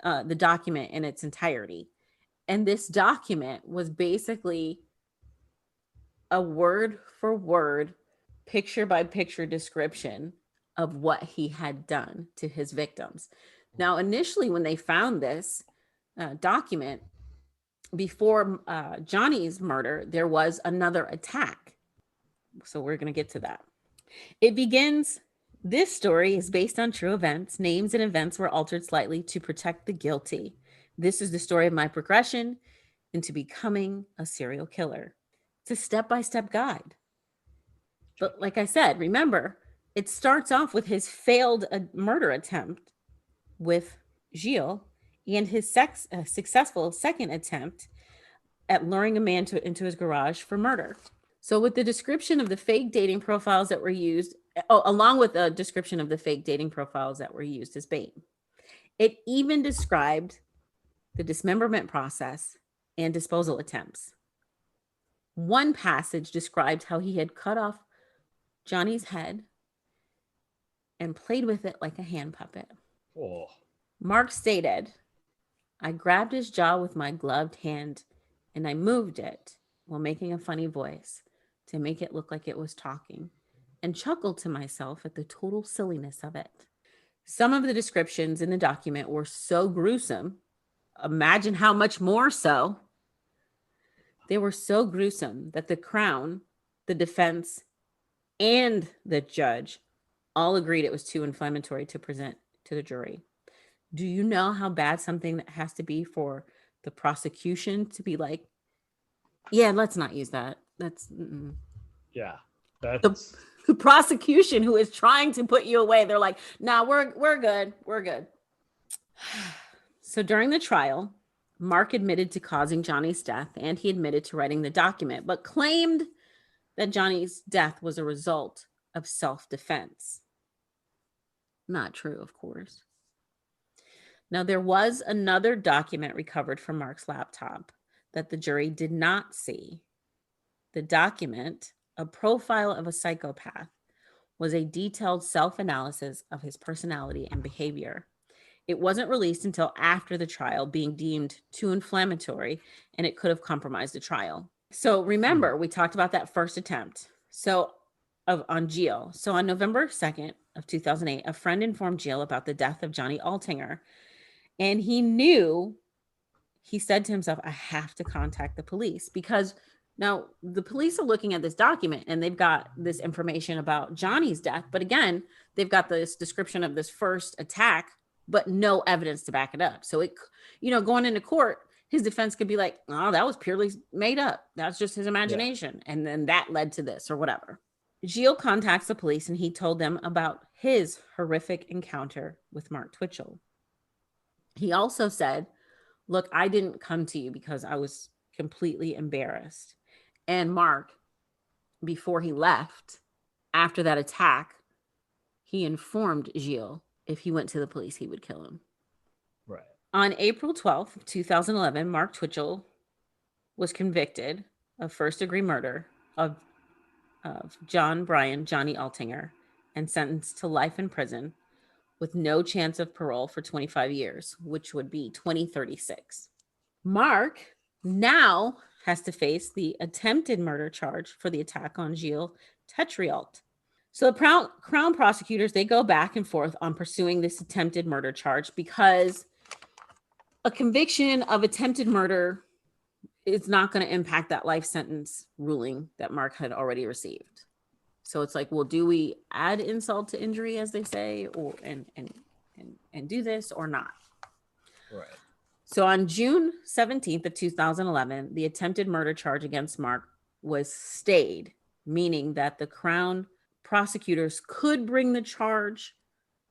the document in its entirety. And this document was basically a word for word, picture by picture description of what he had done to his victims. Now, initially, when they found this document before Johnny's murder, there was another attack. So we're going to get to that. It begins. This story is based on true events. Names and events were altered slightly to protect the guilty. This is the story of my progression into becoming a serial killer. It's a step-by-step guide. But like I said, remember, it starts off with his failed murder attempt with Gilles and his successful second attempt at luring a man into his garage for murder. So with the description of the fake dating profiles that were used, along with a description of the fake dating profiles that were used as bait, it even described the dismemberment process and disposal attempts. One passage described how he had cut off Johnny's head and played with it like a hand puppet. Oh. Mark stated, I grabbed his jaw with my gloved hand and I moved it while making a funny voice to make it look like it was talking, and chuckled to myself at the total silliness of it. Some of the descriptions in the document were so gruesome. Imagine how much more so. They were so gruesome that the Crown, the defense, and the judge all agreed it was too inflammatory to present to the jury. Do you know how bad something that has to be for the prosecution to be like, yeah, let's not use that. That's yeah. That's the prosecution who is trying to put you away. They're like, nah, we're good. We're good. So during the trial, Mark admitted to causing Johnny's death, and he admitted to writing the document, but claimed that Johnny's death was a result of self-defense. Not true, of course. Now, there was another document recovered from Mark's laptop that the jury did not see. The document, a profile of a psychopath, was a detailed self-analysis of his personality and behavior. It wasn't released until after the trial, being deemed too inflammatory, and it could have compromised the trial. So remember, we talked about that first attempt. On Gilles. So on November 2nd of 2008, a friend informed Gilles about the death of Johnny Altinger. And he said to himself, I have to contact the police, because now the police are looking at this document and they've got this information about Johnny's death. But again, they've got this description of this first attack, but no evidence to back it up. So going into court, his defense could be like, oh, that was purely made up. That's just his imagination. Yeah. And then that led to this or whatever. Gilles contacts the police and he told them about his horrific encounter with Mark Twitchell. He also said, look, I didn't come to you because I was completely embarrassed. And Mark, before he left, after that attack, he informed Gilles if he went to the police, he would kill him. Right. On April 12th, 2011, Mark Twitchell was convicted of first-degree murder of Johnny Altinger and sentenced to life in prison with no chance of parole for 25 years, which would be 2036. Mark now has to face the attempted murder charge for the attack on Gilles Tetreault. So the Crown prosecutors, they go back and forth on pursuing this attempted murder charge because a conviction of attempted murder is not going to impact that life sentence ruling that Mark had already received. So it's like, well, do we add insult to injury, as they say, or and do this or not? Right. So on June 17th of 2011, the attempted murder charge against Mark was stayed, meaning that the Crown prosecutors could bring the charge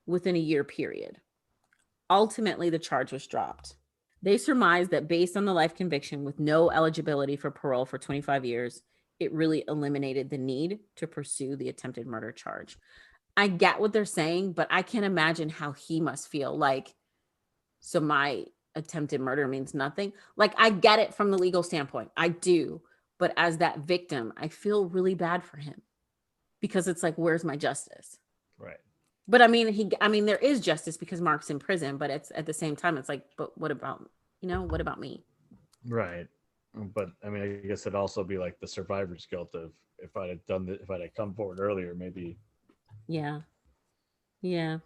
within a year period. Ultimately, the charge was dropped. They surmised that based on the life conviction with no eligibility for parole for 25 years, it really eliminated the need to pursue the attempted murder charge. I get what they're saying, but I can't imagine how he must feel like, so my attempted murder means nothing. Like, I get it from the legal standpoint. I do. But as that victim, I feel really bad for him because it's like, where's my justice? Right. But I mean, there is justice because Mark's in prison, but it's at the same time, it's like, but what about me? Right. But I mean, I guess it'd also be like the survivor's guilt of if I'd have done if I'd have come forward earlier, maybe. Yeah. Yeah.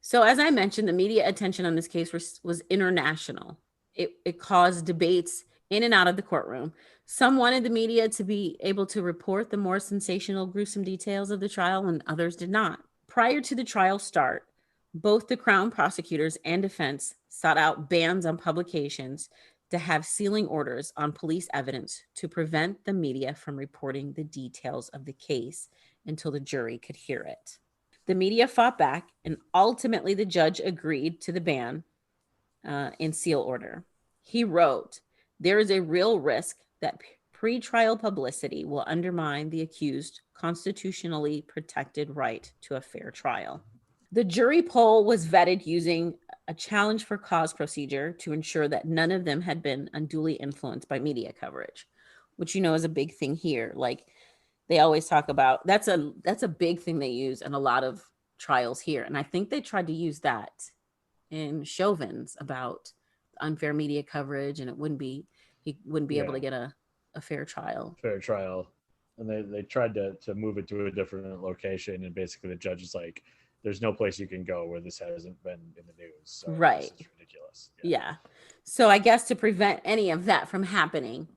So as I mentioned, the media attention on this case was international. It caused debates in and out of the courtroom. Some wanted the media to be able to report the more sensational, gruesome details of the trial, and others did not. Prior to the trial start, both the Crown prosecutors and defense sought out bans on publications to have sealing orders on police evidence to prevent the media from reporting the details of the case until the jury could hear it. The media fought back, and ultimately the judge agreed to the ban in seal order. He wrote, "There is a real risk that pre-trial publicity will undermine the accused's constitutionally protected right to a fair trial." The jury poll was vetted using a challenge for cause procedure to ensure that none of them had been unduly influenced by media coverage, which is a big thing here. Like, they always talk about that's a big thing they use in a lot of trials here. And I think they tried to use that in Chauvin's about unfair media coverage, and he wouldn't be able to get a fair trial. And they tried to move it to a different location, and basically the judge is like, there's no place you can go where this hasn't been in the news. So right. This is ridiculous. Yeah. So I guess to prevent any of that from happening,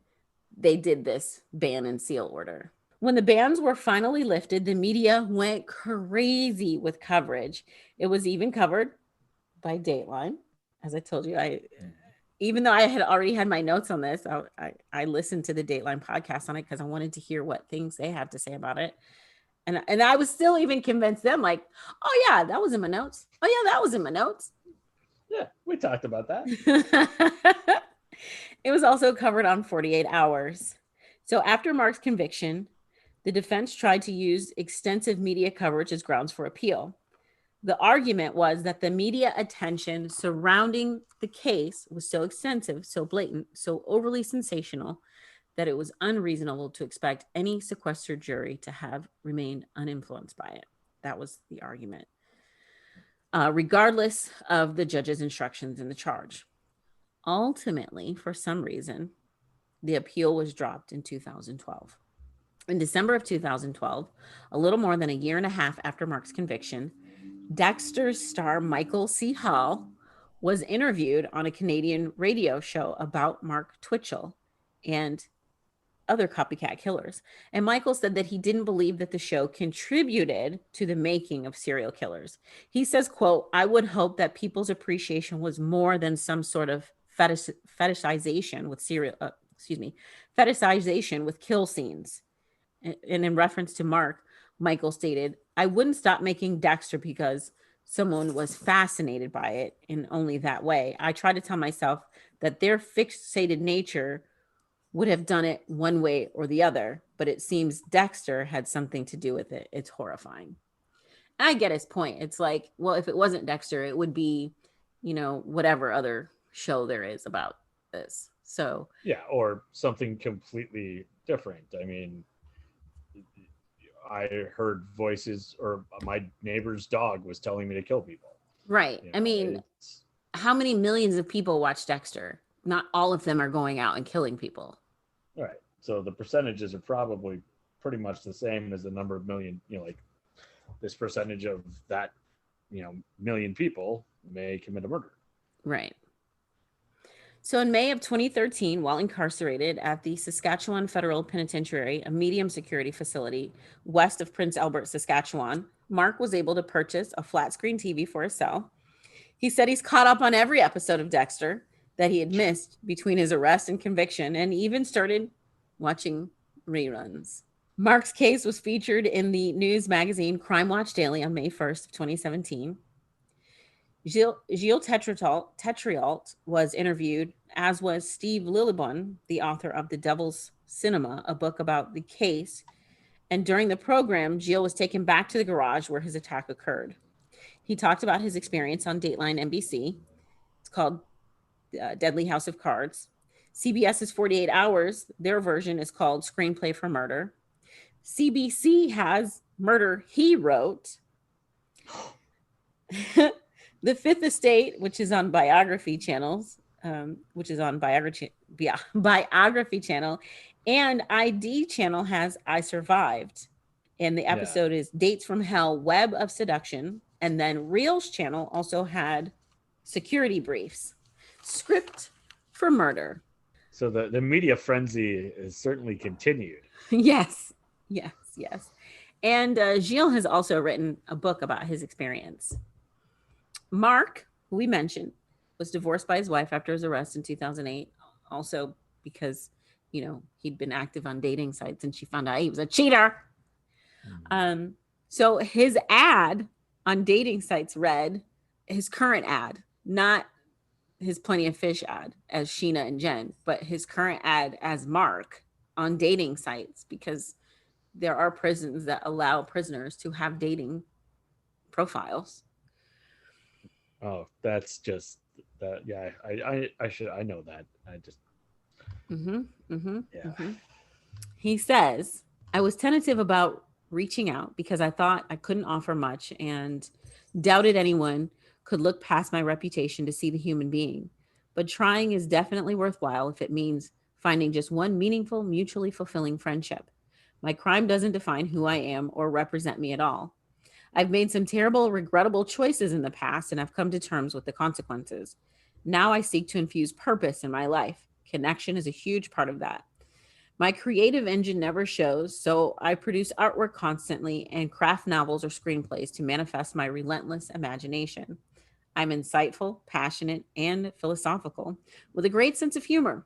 they did this ban and seal order. When the bans were finally lifted, the media went crazy with coverage. It was even covered by Dateline. As I told you, even though I had already had my notes on this, I listened to the Dateline podcast on it because I wanted to hear what things they have to say about it. And I was still even convinced them, like, oh yeah, that was in my notes. Oh yeah, that was in my notes. Yeah, we talked about that. It was also covered on 48 Hours. So after Mark's conviction, the defense tried to use extensive media coverage as grounds for appeal. The argument was that the media attention surrounding the case was so extensive, so blatant, so overly sensational that it was unreasonable to expect any sequestered jury to have remained uninfluenced by it. That was the argument, regardless of the judge's instructions in the charge. Ultimately, for some reason, the appeal was dropped in 2012. In December of 2012, a little more than a year and a half after Mark's conviction, Dexter's star Michael C. Hall was interviewed on a Canadian radio show about Mark Twitchell and other copycat killers. And Michael said that he didn't believe that the show contributed to the making of serial killers. He says, quote, "I would hope that people's appreciation was more than some sort of fetishization with kill scenes." And in reference to Mark, Michael stated, "I wouldn't stop making Dexter because someone was fascinated by it in only that way. I try to tell myself that their fixated nature would have done it one way or the other, but it seems Dexter had something to do with it. It's horrifying." I get his point. It's like, well, if it wasn't Dexter, it would be, whatever other show there is about this. So yeah, or something completely different. I mean, I heard voices, or my neighbor's dog was telling me to kill people. Right. I mean, how many millions of people watch Dexter? Not all of them are going out and killing people. Right. So the percentages are probably pretty much the same as the number of million, like this percentage of that, million people may commit a murder. Right. So in May of 2013, while incarcerated at the Saskatchewan Federal Penitentiary, a medium security facility west of Prince Albert, Saskatchewan, Mark was able to purchase a flat screen TV for his cell. He said he's caught up on every episode of Dexter that he had missed between his arrest and conviction, and even started watching reruns. Mark's case was featured in the news magazine Crime Watch Daily on May 1st of 2017. Gilles Tetreault was interviewed, as was Steve Lillibon, the author of The Devil's Cinema, a book about the case. And during the program, Gilles was taken back to the garage where his attack occurred. He talked about his experience on Dateline NBC. It's called Deadly House of Cards. CBS's 48 Hours, their version is called Screenplay for Murder. CBC has Murder He Wrote. The Fifth Estate, which is on biography channels, which is on Biography Channel, and ID Channel has I Survived. And the episode is Dates from Hell, Web of Seduction. And then Reels Channel also had Security Briefs, Script for Murder. So the media frenzy is certainly continued. Yes. And Gilles has also written a book about his experience. Mark, who we mentioned, was divorced by his wife after his arrest in 2008. Also because, he'd been active on dating sites and she found out he was a cheater. So his ad on dating sites read, his current ad, not his Plenty of Fish ad as Sheena and Jen, but his current ad as Mark on dating sites, because there are prisons that allow prisoners to have dating profiles. Oh, that's just that. Yeah, I know that. I just. He says, I was tentative about reaching out because I thought I couldn't offer much and doubted anyone could look past my reputation to see the human being. But trying is definitely worthwhile if it means finding just one meaningful, mutually fulfilling friendship. My crime doesn't define who I am or represent me at all. I've made some terrible, regrettable choices in the past, and I've come to terms with the consequences. Now I seek to infuse purpose in my life. Connection is a huge part of that. My creative engine never shows, so I produce artwork constantly and craft novels or screenplays to manifest my relentless imagination. I'm insightful, passionate, and philosophical, with a great sense of humor.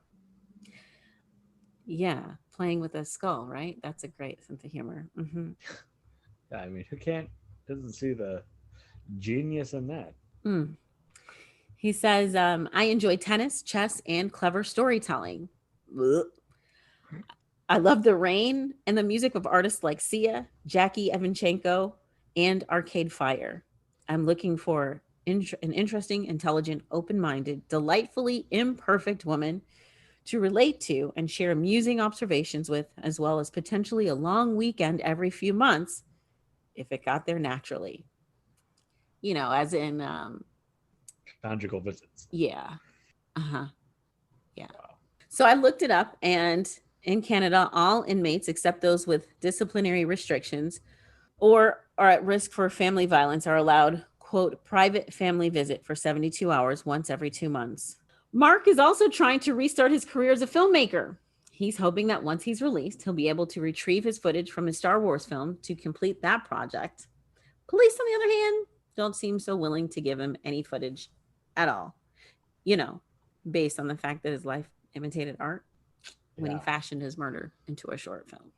Yeah, playing with a skull, right? That's a great sense of humor. Yeah, I mean, who doesn't see the genius in that? He says, I enjoy tennis, chess, and clever storytelling. Ugh. I love the rain and the music of artists like Sia, Jackie Evanchenko, and Arcade Fire. I'm looking for an interesting, intelligent, open-minded, delightfully imperfect woman to relate to and share amusing observations with, as well as potentially a long weekend every few months, if it got there naturally. As in... conjugal visits. Yeah. Yeah. Wow. So I looked it up, and in Canada, all inmates, except those with disciplinary restrictions or are at risk for family violence, are allowed, quote, private family visit for 72 hours once every 2 months. Mark is also trying to restart his career as a filmmaker. He's hoping that once he's released, he'll be able to retrieve his footage from his Star Wars film to complete that project. Police, on the other hand, don't seem so willing to give him any footage at all, based on the fact that his life imitated art when he fashioned his murder into a short film.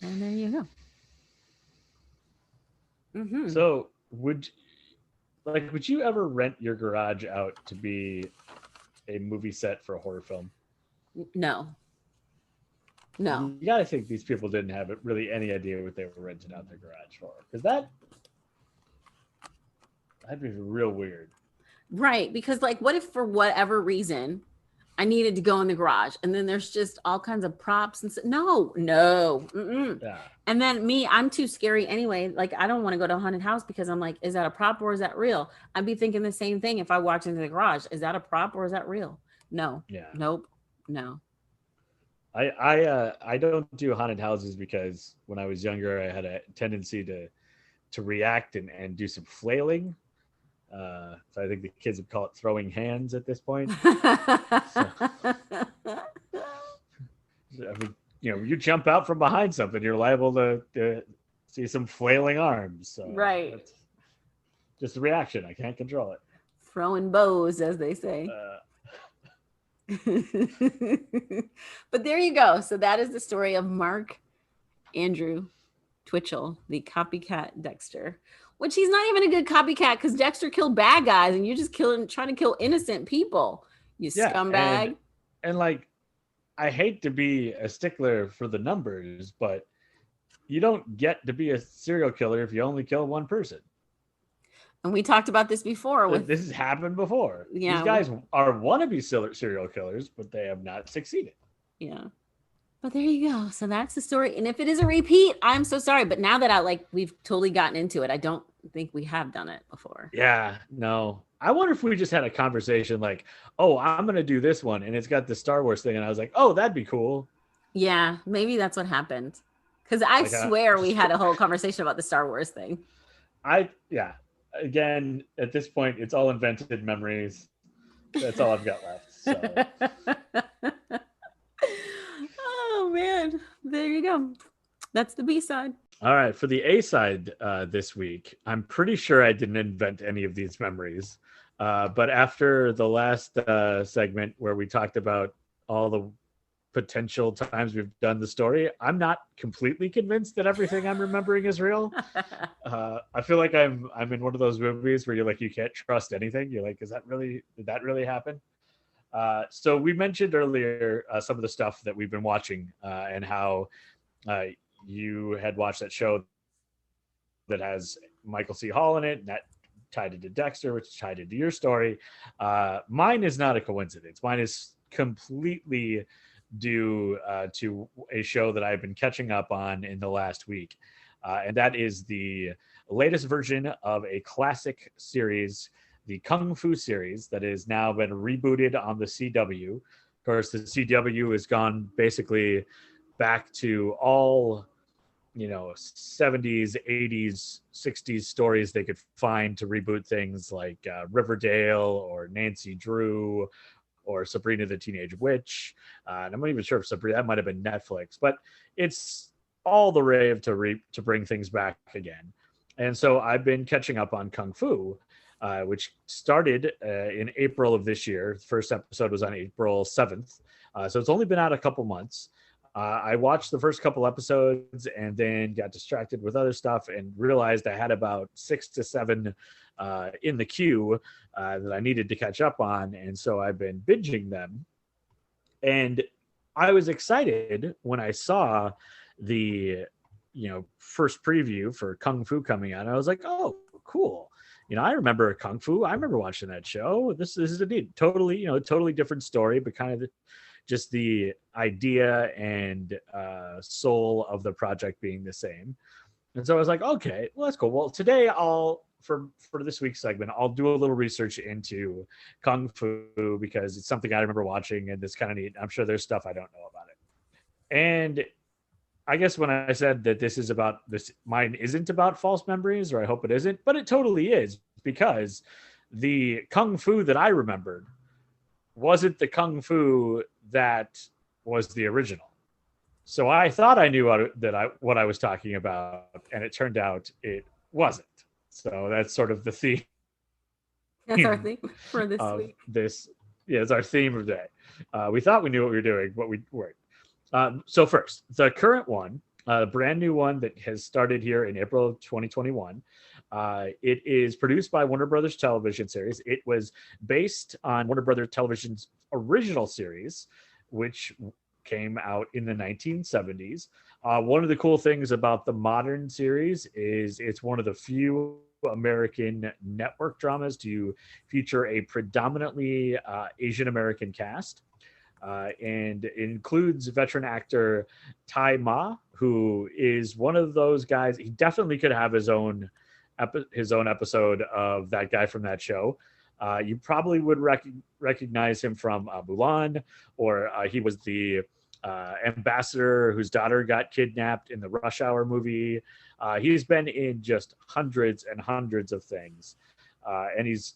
And there you go. So would you ever rent your garage out to be a movie set for a horror film? No. You gotta think these people didn't have really any idea what they were renting out their garage for, because that'd be real weird. Right, because what if for whatever reason I needed to go in the garage and then there's just all kinds of props and no. Yeah. And then I'm too scary anyway. I don't want to go to a haunted house because I'm like, is that a prop or is that real? I'd be thinking the same thing if I walked into the garage. Is that a prop or is that real? No. Yeah. Nope. No. I don't do haunted houses because when I was younger, I had a tendency to react and do some flailing. So I think the kids would call it throwing hands at this point. You jump out from behind something, you're liable to see some flailing arms. So right. That's just a reaction. I can't control it. Throwing bows, as they say. But there you go. So that is the story of Mark Andrew Twitchell, the copycat Dexter. Which he's not even a good copycat because Dexter killed bad guys and you're just trying to kill innocent people. You scumbag. And I hate to be a stickler for the numbers, but you don't get to be a serial killer if you only kill one person. And we talked about this before. This has happened before. Yeah, these guys are wannabe serial killers, but they have not succeeded. Yeah. But there you go. So that's the story. And if it is a repeat, I'm so sorry. But now that we've totally gotten into it, I don't think we have done it before. Yeah, no. I wonder if we just had a conversation like, oh, I'm going to do this one. And it's got the Star Wars thing. And I was like, oh, that'd be cool. Yeah, maybe that's what happened. Because I Like, swear we had a whole conversation about the Star Wars thing. Yeah. Again, at this point, it's all invented memories. That's all I've got left. So. Oh, man. There you go. That's the B-side. All right. For the A-side this week, I'm pretty sure I didn't invent any of these memories. But after the last segment where we talked about all the potential times we've done the story, I'm not completely convinced that everything I'm remembering is real. I feel like I'm in one of those movies where you're like, you can't trust anything. You're like, did that really happen? So we mentioned earlier some of the stuff that we've been watching and how you had watched that show that has Michael C. Hall in it, and that tied into Dexter, which tied into your story. Mine is not a coincidence. Mine is completely due to a show that I've been catching up on in the last week. And that is the latest version of a classic series, the Kung Fu series, that has now been rebooted on the CW. Of course, the CW has gone basically back to all, 70s, 80s, 60s stories they could find to reboot things like Riverdale or Nancy Drew or Sabrina the Teenage Witch. And I'm not even sure if Sabrina, that might have been Netflix, but it's all the rave to bring things back again. And so I've been catching up on Kung Fu, which started in April of this year. The first episode was on April 7th. So it's only been out a couple months. I watched the first couple episodes and then got distracted with other stuff and realized I had about 6 to 7 in the queue that I needed to catch up on. And so I've been binging them. And I was excited when I saw the, first preview for Kung Fu coming out. I was like, oh, cool. I remember Kung Fu. I remember watching that show. This is indeed totally different story, but kind of just the idea and soul of the project being the same. And so I was like, okay, well, that's cool. Well, today for this week's segment, I'll do a little research into Kung Fu because it's something I remember watching and it's kind of neat. I'm sure there's stuff I don't know about it. And I guess when I said that this is about this, mine isn't about false memories, or I hope it isn't, but it totally is, because the Kung Fu that I remembered wasn't the Kung Fu that was the original. So I thought I knew what I was talking about, and it turned out it wasn't. So that's sort of the theme. That's our theme for this week. It's our theme of the day. We thought we knew what we were doing, but we weren't. So first, the current one, a brand new one that has started here in April of 2021. It is produced by Warner Brothers Television series. It was based on Warner Brothers Television's original series, which came out in the 1970s. One of the cool things about the modern series is it's one of the few American network dramas to feature a predominantly Asian American cast. And it includes veteran actor Tai Ma, who is one of those guys. He definitely could have his own episode of that guy from that show. You probably would recognize him from Mulan, or he was the ambassador whose daughter got kidnapped in the Rush Hour movie. He's been in just hundreds and hundreds of things. And he's,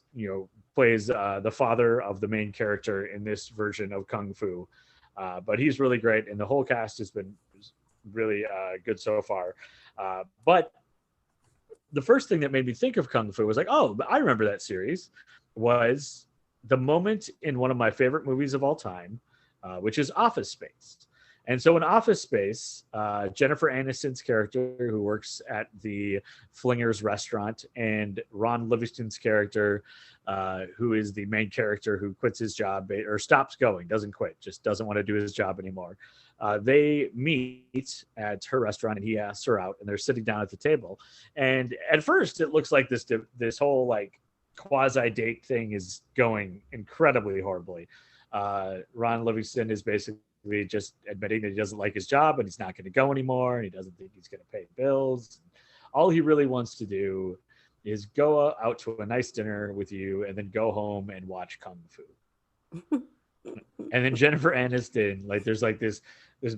plays the father of the main character in this version of Kung Fu. But he's really great, and the whole cast has been really good so far. But the first thing that made me think of Kung Fu was like, oh, I remember that series, was the moment in one of my favorite movies of all time, which is Office Space. And so in Office Space, Jennifer Aniston's character, who works at the Flingers restaurant, and Ron Livingston's character, who is the main character who quits his job, or stops going, doesn't quit, just doesn't want to do his job anymore. They meet at her restaurant, and he asks her out, and they're sitting down at the table. And at first, it looks like this whole like quasi date thing is going incredibly horribly. Ron Livingston is basically just admitting that he doesn't like his job and he's not going to go anymore, and he doesn't think he's going to pay bills. All he really wants to do is go out to a nice dinner with you and then go home and watch Kung Fu. And then Jennifer Aniston, like there's like this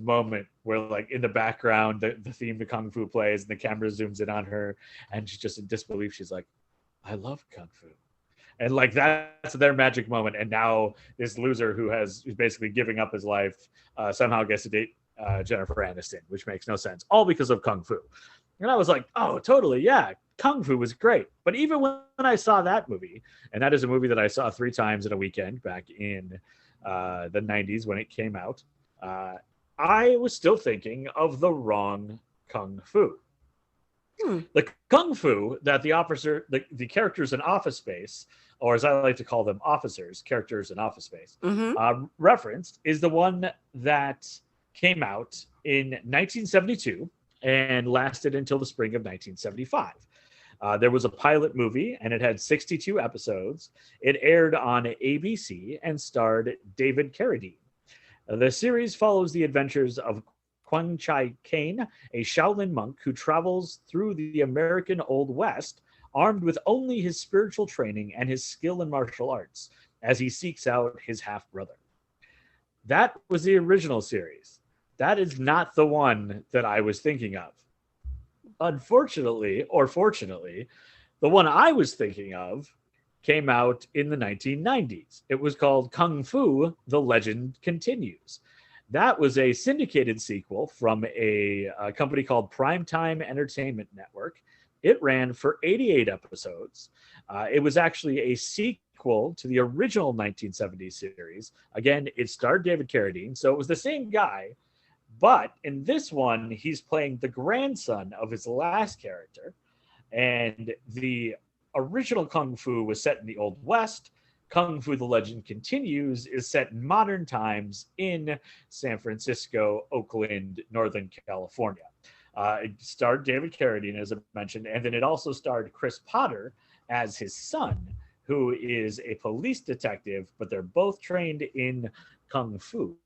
moment where like in the background the theme to Kung Fu plays and the camera zooms in on her and she's just in disbelief. She's like, I love Kung Fu. And like that's their magic moment. And now this loser who's basically giving up his life somehow gets to date Jennifer Aniston, which makes no sense, all because of Kung Fu. And I was like, oh, totally, yeah, Kung Fu was great. But even when I saw that movie, and that is a movie that I saw 3 times in a weekend back in the 90s when it came out, I was still thinking of the wrong Kung Fu. The Kung Fu that the characters in Office Space, or as I like to call them, officers, characters in Office Space, referenced is the one that came out in 1972 and lasted until the spring of 1975. There was a pilot movie, and it had 62 episodes. It aired on ABC and starred David Carradine. The series follows the adventures of Kwang Chai Kane, a Shaolin monk who travels through the American Old West, armed with only his spiritual training and his skill in martial arts, as he seeks out his half-brother. That was the original series. That is not the one that I was thinking of. Unfortunately, or fortunately, the one I was thinking of came out in the 1990s. It was called Kung Fu: The Legend Continues. That was a syndicated sequel from a company called Primetime Entertainment Network. It ran for 88 episodes. It was actually a sequel to the original 1970s series. Again, it starred David Carradine, so it was the same guy. But in this one, he's playing the grandson of his last character. And the original Kung Fu was set in the Old West. Kung Fu: The Legend Continues is set in modern times in San Francisco, Oakland, Northern California. It starred David Carradine, as I mentioned, and then it also starred Chris Potter as his son, who is a police detective, but they're both trained in Kung Fu.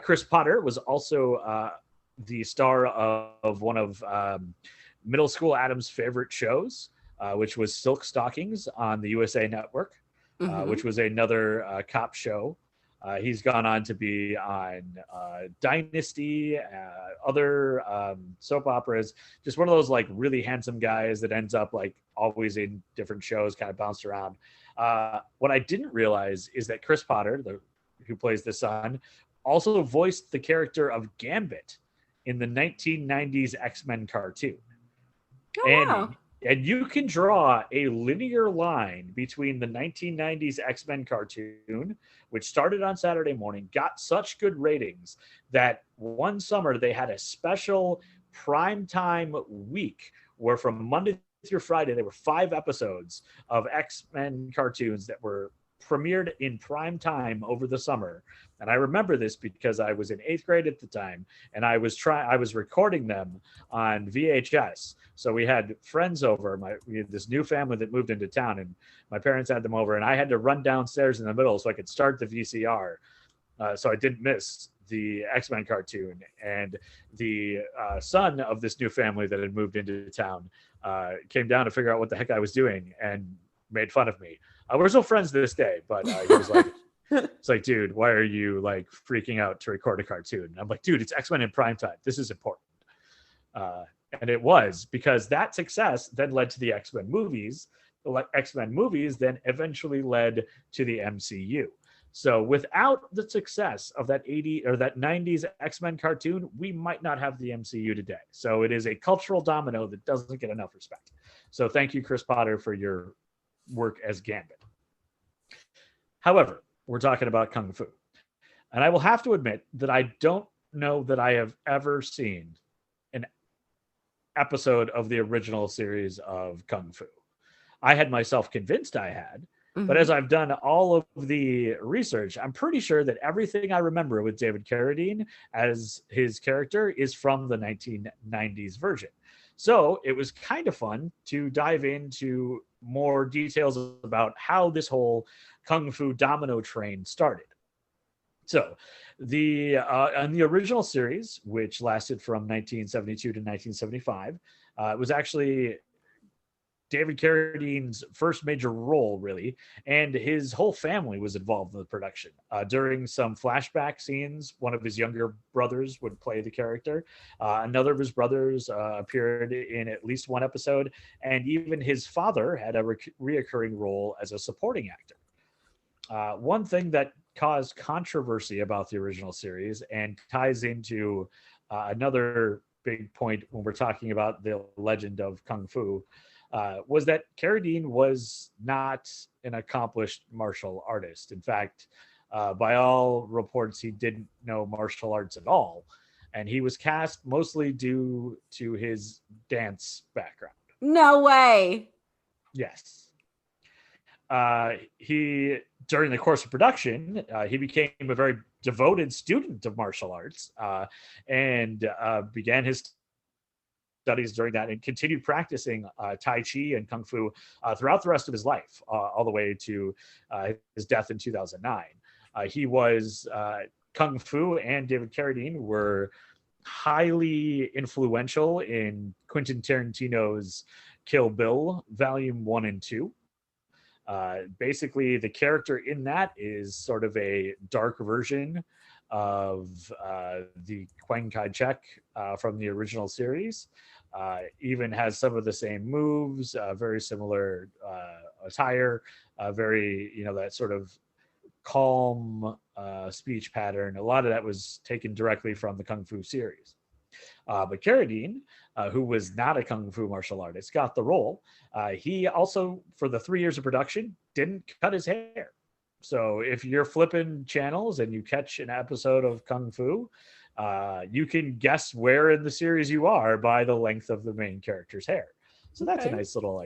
Chris Potter was also the star of one of Middle School Adam's favorite shows, which was Silk Stockings on the USA Network, which was another cop show. He's gone on to be on Dynasty, other soap operas. Just one of those like really handsome guys that ends up like always in different shows, kind of bounced around. What I didn't realize is that Chris Potter, who plays the son, also voiced the character of Gambit in the 1990s X-Men cartoon. Wow. And you can draw a linear line between the 1990s X-Men cartoon, which started on Saturday morning, got such good ratings that one summer they had a special primetime week where from Monday through Friday, there were 5 episodes of X-Men cartoons that were premiered in prime time over the summer. And I remember this because I was in 8th grade at the time, and I was recording them on VHS. So we had friends over. We had this new family that moved into town, and my parents had them over, and I had to run downstairs in the middle so I could start the VCR, so I didn't miss the X-Men cartoon. And the son of this new family that had moved into town came down to figure out what the heck I was doing and made fun of me. We're still friends to this day, but he was like, it's like, dude, why are you like freaking out to record a cartoon? And I'm like, dude, it's X-Men in primetime. This is important. And it was, because that success then led to the X-Men movies. The X-Men movies then eventually led to the MCU. So without the success of that 90s X-Men cartoon, we might not have the MCU today. So it is a cultural domino that doesn't get enough respect. So thank you, Chris Potter, for your work as Gambit. However, we're talking about Kung Fu. And I will have to admit that I don't know that I have ever seen an episode of the original series of Kung Fu. I had myself convinced I had, but as I've done all of the research, I'm pretty sure that everything I remember with David Carradine as his character is from the 1990s version. So it was kind of fun to dive into more details about how this whole Kung Fu domino train started. So on the original series, which lasted from 1972 to 1975, it was actually David Carradine's first major role, really, and his whole family was involved in the production. During some flashback scenes, one of his younger brothers would play the character. Another of his brothers appeared in at least one episode, and even his father had a reoccurring role as a supporting actor. One thing that caused controversy about the original series and ties into another big point when we're talking about the legend of Kung Fu was that Carradine was not an accomplished martial artist. In fact, by all reports, he didn't know martial arts at all. And he was cast mostly due to his dance background. No way. Yes. During the course of production, he became a very devoted student of martial arts and began his studies during that and continued practicing Tai Chi and Kung Fu throughout the rest of his life, all the way to his death in 2009. He was Kung Fu and David Carradine were highly influential in Quentin Tarantino's Kill Bill Volume 1 and 2. Basically, the character in that is sort of a dark version of the Chiang Kai-shek from the original series. Even has some of the same moves, very similar attire, very, that sort of calm speech pattern. A lot of that was taken directly from the Kung Fu series. But Carradine, who was not a Kung Fu martial artist, got the role. He also, for the 3 years of production, didn't cut his hair. So if you're flipping channels and you catch an episode of Kung Fu, you can guess where in the series you are by the length of the main character's hair. So that's a nice little,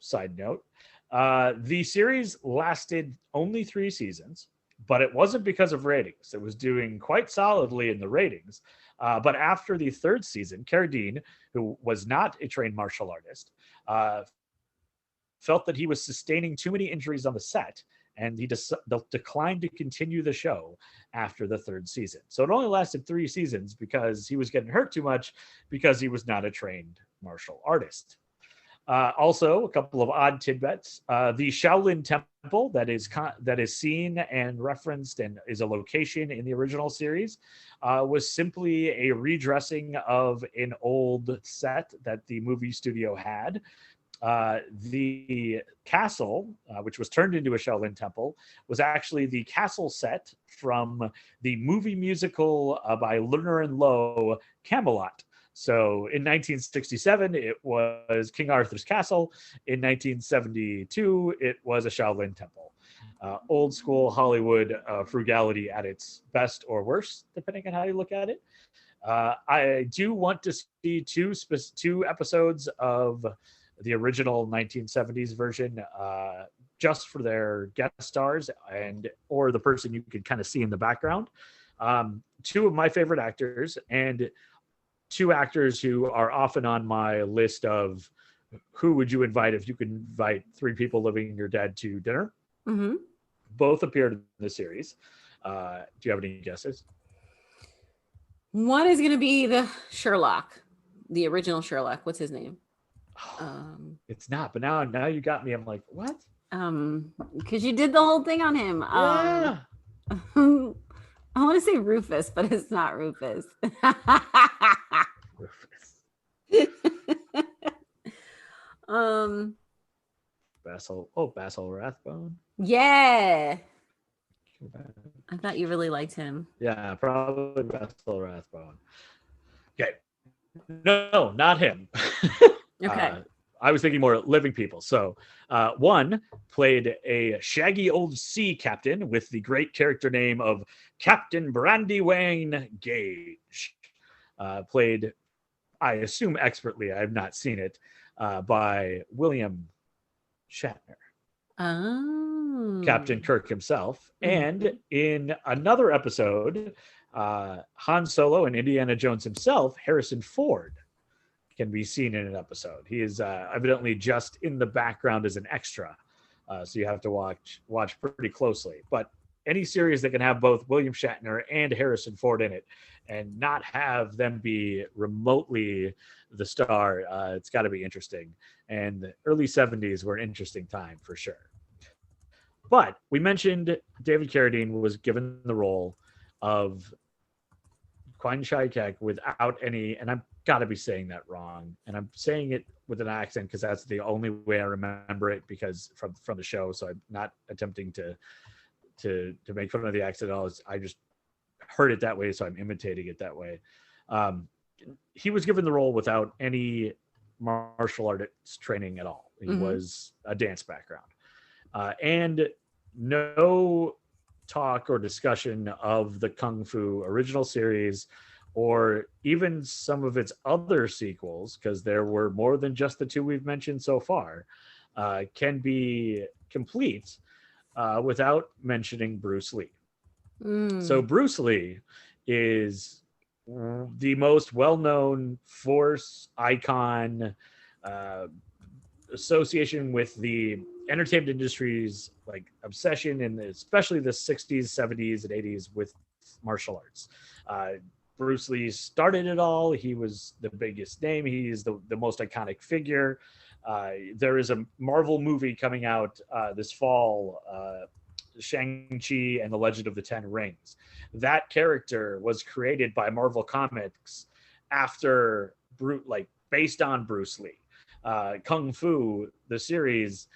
side note. The series lasted only 3 seasons, but it wasn't because of ratings. It was doing quite solidly in the ratings. But after the 3rd season, Carradine, who was not a trained martial artist, felt that he was sustaining too many injuries on the set, and he declined to continue the show after the 3rd season. So it only lasted 3 seasons because he was getting hurt too much because he was not a trained martial artist. Also, a couple of odd tidbits. The Shaolin Temple that is seen and referenced and is a location in the original series was simply a redressing of an old set that the movie studio had. The castle, which was turned into a Shaolin Temple, was actually the castle set from the movie musical by Lerner and Loewe, Camelot. So in 1967, it was King Arthur's castle. In 1972, it was a Shaolin Temple. Old school Hollywood frugality at its best or worst, depending on how you look at it. I do want to see two episodes of the original 1970s version just for their guest stars or the person you could kind of see in the background. 2 of my favorite actors and 2 actors who are often on my list of who would you invite if you could invite 3 people living your dead to dinner. Mm-hmm. Both appeared in the series. Do you have any guesses? One is going to be the Sherlock, the original Sherlock. What's his name? It's not, but now you got me. I'm like, what? Because you did the whole thing on him. Yeah. I want to say Rufus, but it's not Rufus. Basil Rathbone. Yeah. I thought you really liked him. Yeah, probably Basil Rathbone. Okay. No, not him. Okay. I was thinking more living people. So one played a shaggy old sea captain with the great character name of Captain Brandywine Gage. Played, I assume expertly, I have not seen it, by William Shatner. Oh. Captain Kirk himself. And in another episode, Han Solo and Indiana Jones himself, Harrison Ford, can be seen in an episode. He is evidently just in the background as an extra, so you have to watch pretty closely. But any series that can have both William Shatner and Harrison Ford in it and not have them be remotely the star, it's got to be interesting. And the early 70s were an interesting time for sure. But we mentioned David Carradine was given the role of Quan Shai Kek without any, and I'm got to be saying that wrong, and I'm saying it with an accent because that's the only way I remember it because from the show. So I'm not attempting to make fun of the accent at all. I just heard it that way, so I'm imitating it that way. He was given the role without any martial arts training at all. He was a dance background, and no talk or discussion of the Kung Fu original series or even some of its other sequels, because there were more than just the two we've mentioned so far, can be complete without mentioning Bruce Lee. So Bruce Lee is the most well-known force icon, association with the entertainment industry's like obsession, and especially the 60s, 70s, and 80s with martial arts. Bruce Lee started it all. He was the biggest name. He is the most iconic figure. There is a Marvel movie coming out this fall, Shang-Chi and the Legend of the Ten Rings. That character was created by Marvel Comics after based on Bruce Lee. Kung Fu, the series,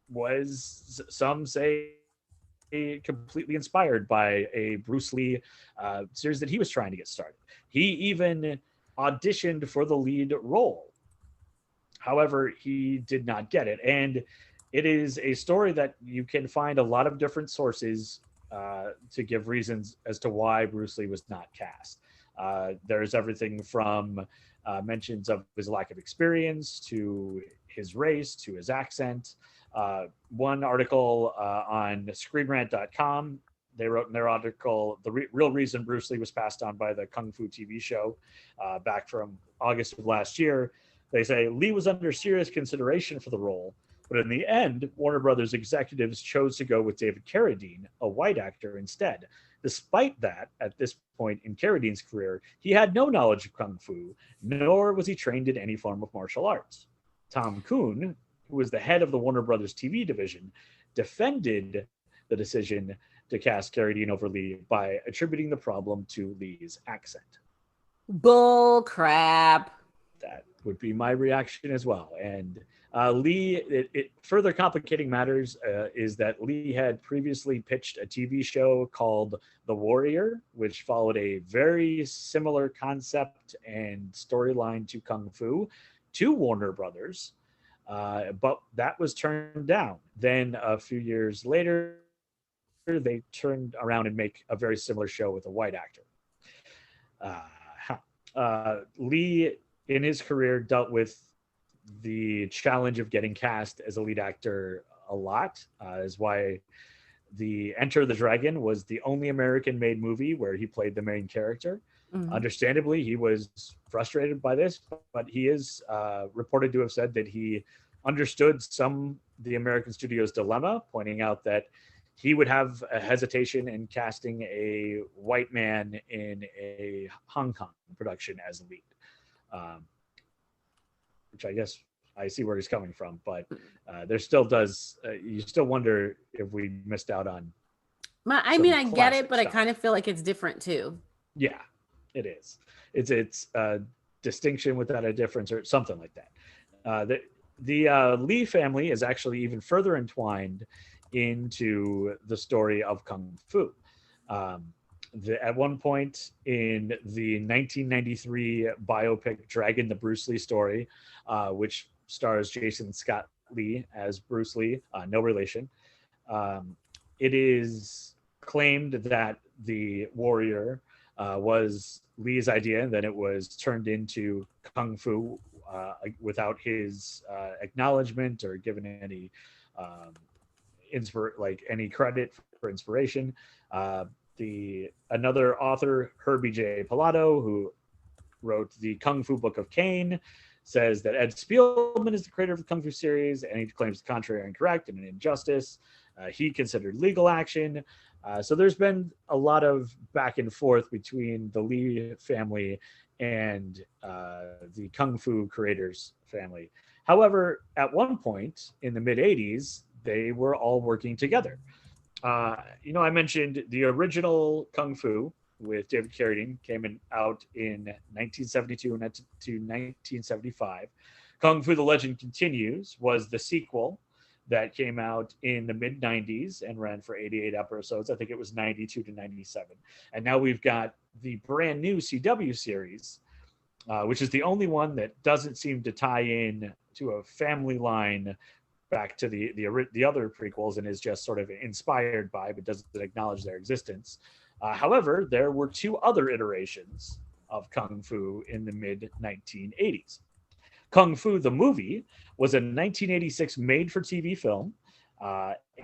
was, some say, completely inspired by a Bruce Lee series that he was trying to get started. He even auditioned for the lead role. However, he did not get it. And it is a story that you can find a lot of different sources to give reasons as to why Bruce Lee was not cast. There's everything from mentions of his lack of experience to his race to his accent. One article on ScreenRant.com, they wrote in their article, the real reason Bruce Lee was passed on by the Kung Fu TV show back from August of last year. They say Lee was under serious consideration for the role, but in the end, Warner Brothers executives chose to go with David Carradine, a white actor, instead. Despite that, at this point in Carradine's career, he had no knowledge of Kung Fu, nor was he trained in any form of martial arts. Tom Kuhn, who was the head of the Warner Brothers TV division, defended the decision to cast Carradine over Lee by attributing the problem to Lee's accent. Bull crap. That would be my reaction as well. And Lee, it further complicating matters is that Lee had previously pitched a TV show called The Warrior, which followed a very similar concept and storyline to Kung Fu to Warner Brothers, but that was turned down. Then a few years later, they turned around and make a very similar show with a white actor. Lee, in his career, dealt with the challenge of getting cast as a lead actor a lot, is why the Enter the Dragon was the only American-made movie where he played the main character. Understandably, he was frustrated by this, but he is reported to have said that he understood the American studio's dilemma, pointing out that he would have a hesitation in casting a white man in a Hong Kong production as a lead. Which I guess I see where he's coming from, but there still does, you still wonder if we missed out on. I mean, I get it, but stuff. I kind of feel like it's different too. Yeah, it is. It's a distinction without a difference or something like that. The Lee family is actually even further entwined into the story of Kung Fu. At one point in the 1993 biopic Dragon, the Bruce Lee story, which stars Jason Scott Lee as Bruce Lee, no relation, it is claimed that the Warrior was Lee's idea, and then it was turned into Kung Fu without his acknowledgement or given any any credit for inspiration. Another author, Herbie J. Pilato, who wrote the Kung Fu Book of Cain, says that Ed Spielman is the creator of the Kung Fu series, and he claims the contrary are incorrect and an injustice. He considered legal action. So there's been a lot of back and forth between the Lee family and the Kung Fu creators family. However, at one point in the mid-'80s, they were all working together. I mentioned the original Kung Fu with David Carradine came out in 1972 to 1975. Kung Fu: The Legend Continues was the sequel that came out in the mid-'90s and ran for 88 episodes. I think it was 92 to 97. And now we've got the brand new CW series, which is the only one that doesn't seem to tie in to a family line back to the other prequels and is just sort of inspired by, but doesn't acknowledge their existence. However, there were two other iterations of Kung Fu in the mid-1980s. Kung Fu, the movie, was a 1986 made-for-TV film,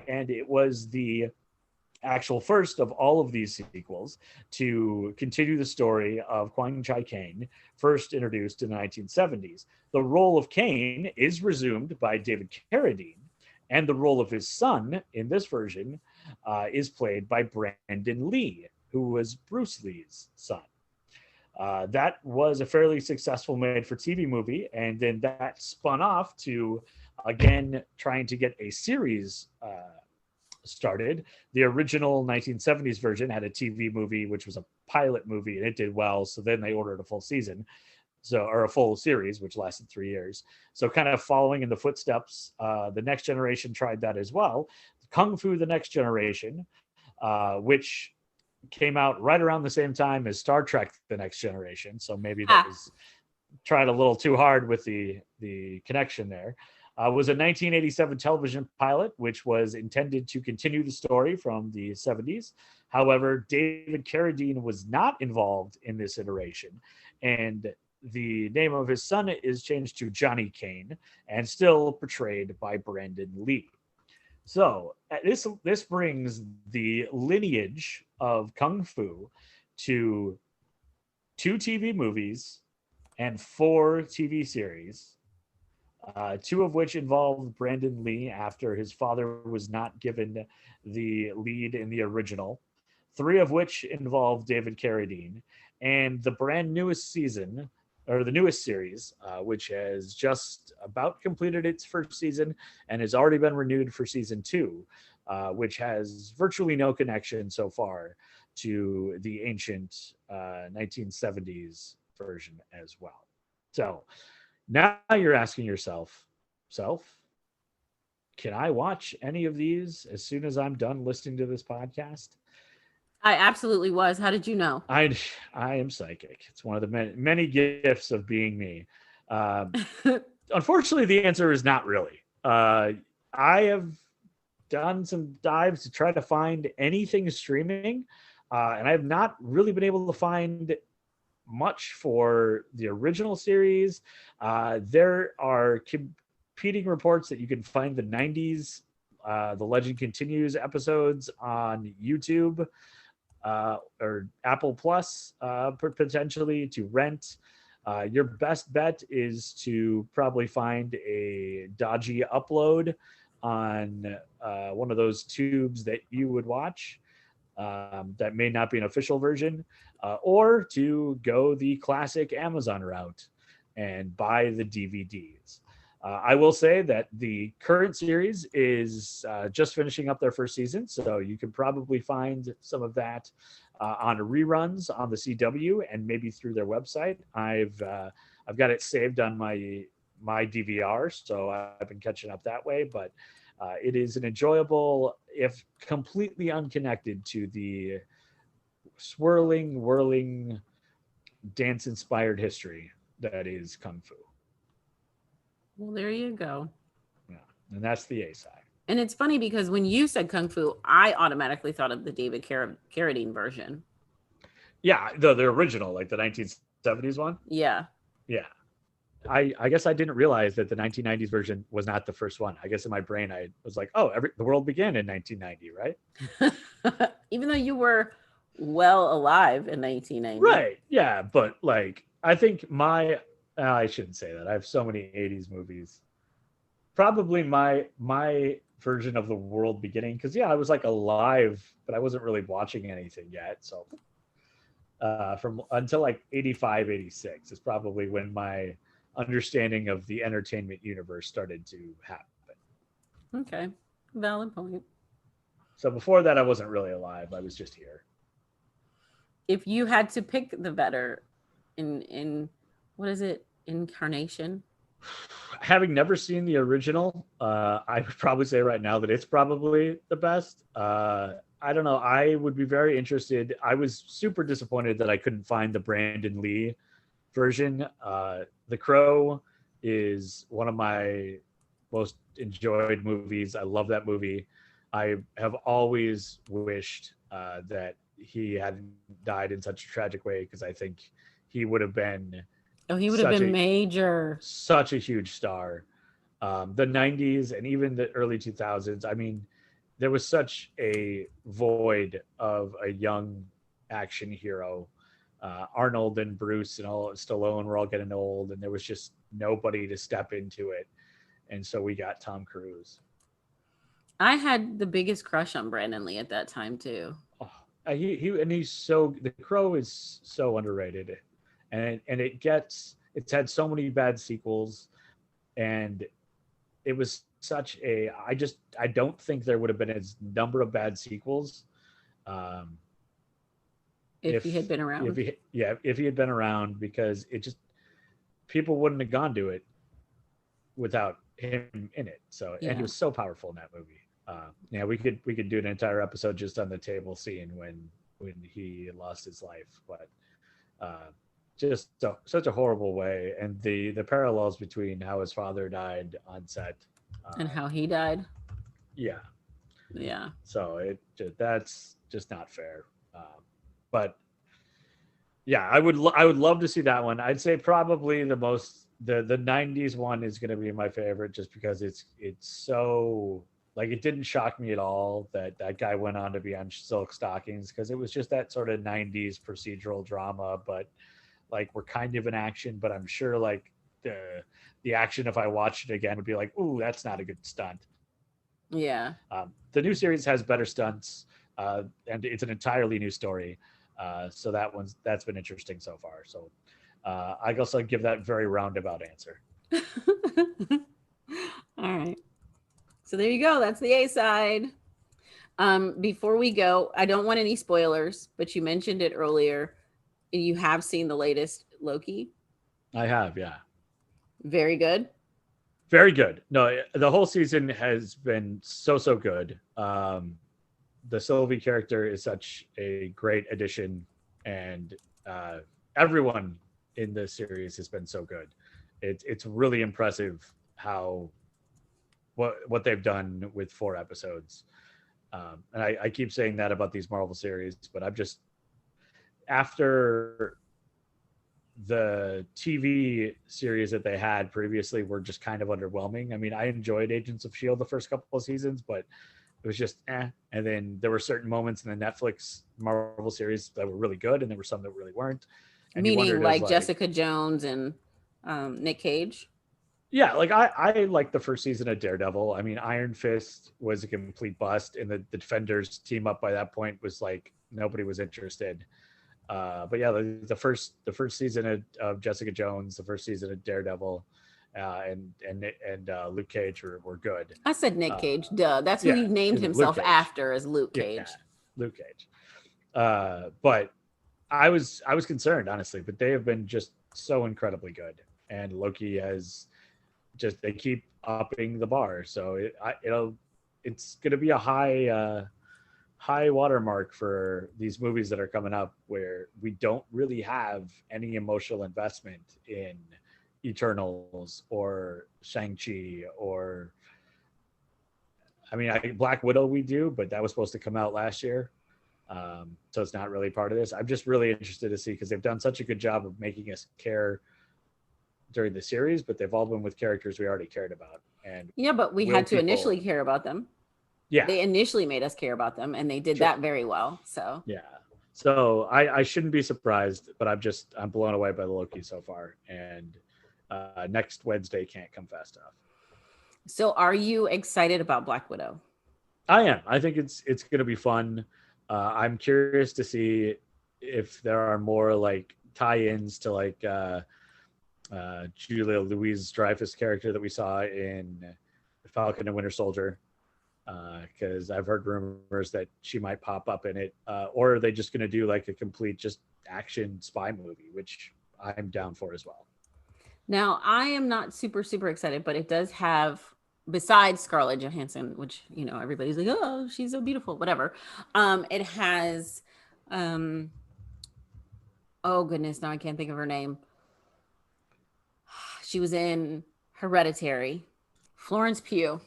and it was the actual first of all of these sequels to continue the story of Kwang Chai Caine, first introduced in the 1970s. The role of Caine is resumed by David Carradine, and the role of his son in this version is played by Brandon Lee, who was Bruce Lee's son. That was a fairly successful made-for-TV movie, and then that spun off to, again, trying to get a series started. The original 1970s version had a TV movie, which was a pilot movie, and it did well, so then they ordered a full season, or a full series, which lasted 3 years. So kind of following in the footsteps, the Next Generation tried that as well. Kung Fu: The Next Generation, which came out right around the same time as Star Trek: The Next Generation. So maybe that was tried a little too hard with the connection there. Was a 1987 television pilot, which was intended to continue the story from the 70s. However, David Carradine was not involved in this iteration, and the name of his son is changed to Johnny Caine and still portrayed by Brandon Lee. So this brings the lineage of Kung Fu to 2 TV movies and 4 TV series, 2 of which involved Brandon Lee after his father was not given the lead in the original, 3 of which involved David Carradine, and the brand newest season, or the newest series, which has just about completed its first season and has already been renewed for season 2, which has virtually no connection so far to the ancient 1970s version as well. So now you're asking yourself, can I watch any of these as soon as I'm done listening to this podcast? I absolutely was. How did you know? I am psychic. It's one of the many gifts of being me. Unfortunately, the answer is not really. I have done some dives to try to find anything streaming, and I have not really been able to find much for the original series. There are competing reports that you can find the 90s The Legend Continues episodes on YouTube, or Apple Plus, potentially to rent. Your best bet is to probably find a dodgy upload on one of those tubes that you would watch that may not be an official version, or to go the classic Amazon route and buy the DVDs. I will say that the current series is just finishing up their first season, so you can probably find some of that on reruns on the CW and maybe through their website. I've got it saved on my DVR, so I've been catching up that way. But it is an enjoyable, if completely unconnected to the swirling, whirling, dance-inspired history that is Kung Fu. Well, there you go. Yeah, and that's the A side. And it's funny because when you said Kung Fu, I automatically thought of the David Carradine version. Yeah, the original, like the 1970s one. Yeah. Yeah. I guess I didn't realize that the 1990s version was not the first one. I guess in my brain I was like, oh, the world began in 1990, right? Even though you were well alive in 1990. Right. Yeah, but like I think my I shouldn't say that. I have so many 80s movies. Probably my version of the world beginning, because yeah, I was like alive, but I wasn't really watching anything yet. So from until like 85, 86 is probably when my understanding of the entertainment universe started to happen. Okay, valid point. So before that, I wasn't really alive. I was just here. If you had to pick the better in what is it, incarnation? Having never seen the original, I would probably say right now that it's probably the best. I don't know. I would be very interested. I was super disappointed that I couldn't find the Brandon Lee version. The Crow is one of my most enjoyed movies. I love that movie. I have always wished that he hadn't died in such a tragic way, because I think he would have been he would have been major, such a huge star. The 90s and even the early 2000s, I mean, there was such a void of a young action hero. Arnold and Bruce and all Stallone were all getting old, and there was just nobody to step into it, and so we got Tom Cruise. I had the biggest crush on Brandon Lee at that time too. He's so, The Crow is so underrated, and it's had so many bad sequels, and it was such a, I don't think there would have been a number of bad sequels if he had been around. If he had been around, because it just, people wouldn't have gone to it without him in it. So and he was so powerful in that movie. We could do an entire episode just on the table scene when he lost his life, but just such a horrible way, and the parallels between how his father died on set and how he died. Yeah. So that's just not fair. But yeah, I would love to see that one. I'd say probably the 90s one is going to be my favorite, just because it's so, like, it didn't shock me at all that guy went on to be on Silk Stockings, because it was just that sort of 90s procedural drama, but like, we're kind of in action, but I'm sure like the action, if I watched it again, would be like, ooh, that's not a good stunt. Yeah. The new series has better stunts, and it's an entirely new story. So that's been interesting so far. So I guess I'll give that very roundabout answer. All right. So there you go. That's the A side. Before we go, I don't want any spoilers, but you mentioned it earlier. You have seen the latest Loki? I have, yeah. Very good. Very good. No, the whole season has been so good. The Sylvie character is such a great addition, and everyone in this series has been so good. It's really impressive how what they've done with 4 episodes. And I keep saying that about these Marvel series, but I'm just, after the TV series that they had previously were just kind of underwhelming. I mean, I enjoyed Agents of S.H.I.E.L.D. the first couple of seasons, but it was just And then there were certain moments in the Netflix Marvel series that were really good, and there were some that really weren't. And meaning like Jessica Jones and Nick Cage? Yeah, like I liked the first season of Daredevil. I mean, Iron Fist was a complete bust, and the Defenders team up by that point was like nobody was interested. But yeah, the first season of Jessica Jones, the first season of Daredevil, and Luke Cage were good. I said Nick Cage. Duh, that's who he named himself after, as Luke Cage. Yeah, Luke Cage. But I was concerned, honestly, but they have been just so incredibly good, and Loki has just, they keep upping the bar. So it's going to be a high watermark for these movies that are coming up, where we don't really have any emotional investment in Eternals or Shang-Chi or, I mean, Black Widow we do, but that was supposed to come out last year. So it's not really part of this. I'm just really interested to see, because they've done such a good job of making us care during the series, but they've all been with characters we already cared about. And yeah, but we had to initially care about them. Yeah, they initially made us care about them, and they did that very well. So yeah, so I shouldn't be surprised, but I'm blown away by the Loki so far, and next Wednesday can't come fast enough. So are you excited about Black Widow? I am. I think it's going to be fun. I'm curious to see if there are more like tie-ins to like Julia Louis-Dreyfus character that we saw in Falcon and Winter Soldier, because I've heard rumors that she might pop up in it, or are they just going to do like a complete just action spy movie, which I'm down for as well. Now, I am not super excited, but it does have, besides Scarlett Johansson, which, you know, everybody's like, oh, she's so beautiful, whatever. It has, oh goodness, now I can't think of her name. She was in Hereditary. Florence Pugh.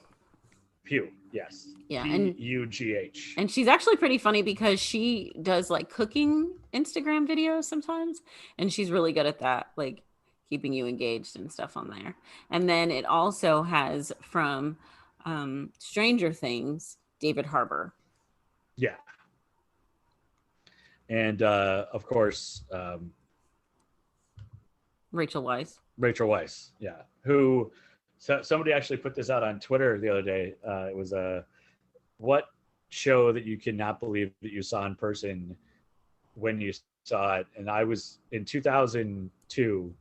Pugh, yes. Yeah. P-U-G-H. And she's actually pretty funny because she does like cooking Instagram videos sometimes. And she's really good at that. Like, keeping you engaged and stuff on there. And then it also has from Stranger Things, David Harbour. Yeah. And of course, Rachel Weisz. Yeah. Who, so somebody actually put this out on Twitter the other day. It was what show that you cannot believe that you saw in person when you saw it. And I was in 2002,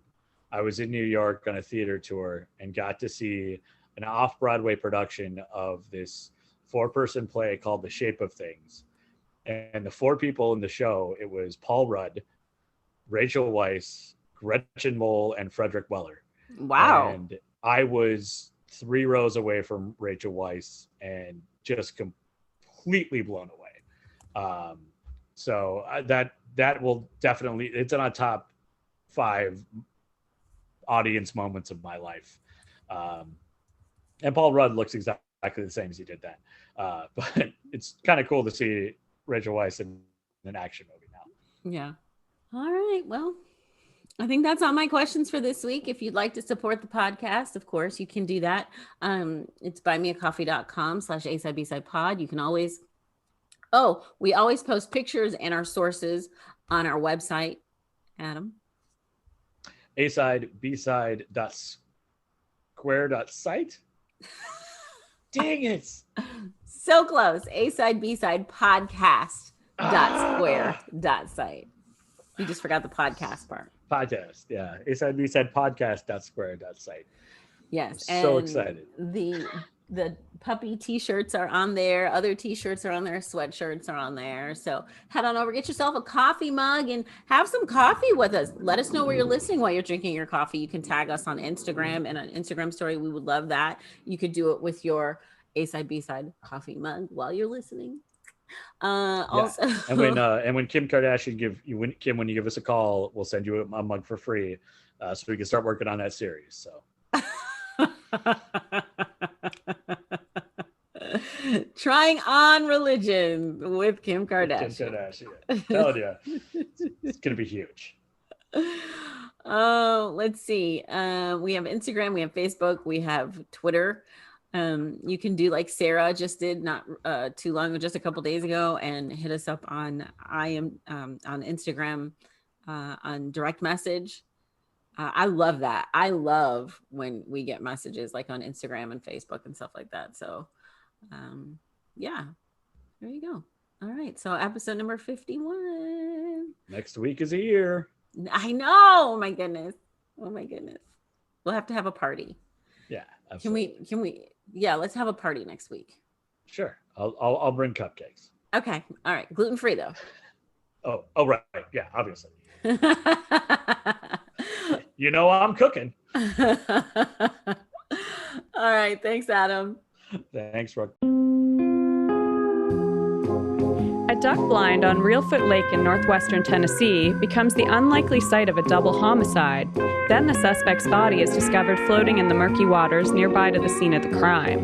I was in New York on a theater tour and got to see an off-Broadway production of this 4-person play called The Shape of Things. And the 4 people in the show, it was Paul Rudd, Rachel Weisz, Gretchen Mol, and Frederick Weller. Wow. And I was 3 rows away from Rachel Weisz and just completely blown away. So that will definitely, it's on a top 5 audience moments of my life. And Paul Rudd looks exactly the same as he did that. But it's kind of cool to see Rachel Weisz in an action movie now. Yeah. All right. Well, I think that's all my questions for this week. If you'd like to support the podcast, of course, you can do that. It's buymeacoffee.com/A-side-B-side-pod. You can always, we always post pictures and our sources on our website. Adam? A-side, B-side, square.site. Dang it. So close. A-side, B-side, podcast.square.site. You just forgot the podcast part. Podcast, yeah. A-side, B-side, podcast.square.site. Yes. I'm so excited. The puppy t-shirts are on there. Other t-shirts are on there. Sweatshirts are on there. So head on over, get yourself a coffee mug and have some coffee with us. Let us know where you're listening while you're drinking your coffee. You can tag us on Instagram and an Instagram story. We would love that. You could do it with your A-side, B-side coffee mug while you're listening. Also, and when Kim Kardashian when you give us a call, we'll send you a mug for free, so we can start working on that series. So. Trying on religion with Kim Kardashian. Hell yeah. It's gonna be huge. Oh, let's see. We have Instagram, we have Facebook, we have Twitter. You can do like Sarah just did not too long ago, just a couple days ago, and hit us up on on Instagram on direct message. I love that. I love when we get messages like on Instagram and Facebook and stuff like that. So yeah, there you go. All right. So episode number 51. Next week is a year. I know. Oh my goodness. We'll have to have a party. Yeah. Absolutely. Can we? Yeah. Let's have a party next week. Sure. I'll bring cupcakes. Okay. All right. Gluten-free though. Oh, right. Yeah, obviously. You know I'm cooking. All right. Thanks, Adam. Thanks, Brooke. A duck blind on Reelfoot Lake in northwestern Tennessee becomes the unlikely site of a double homicide. Then the suspect's body is discovered floating in the murky waters nearby to the scene of the crime.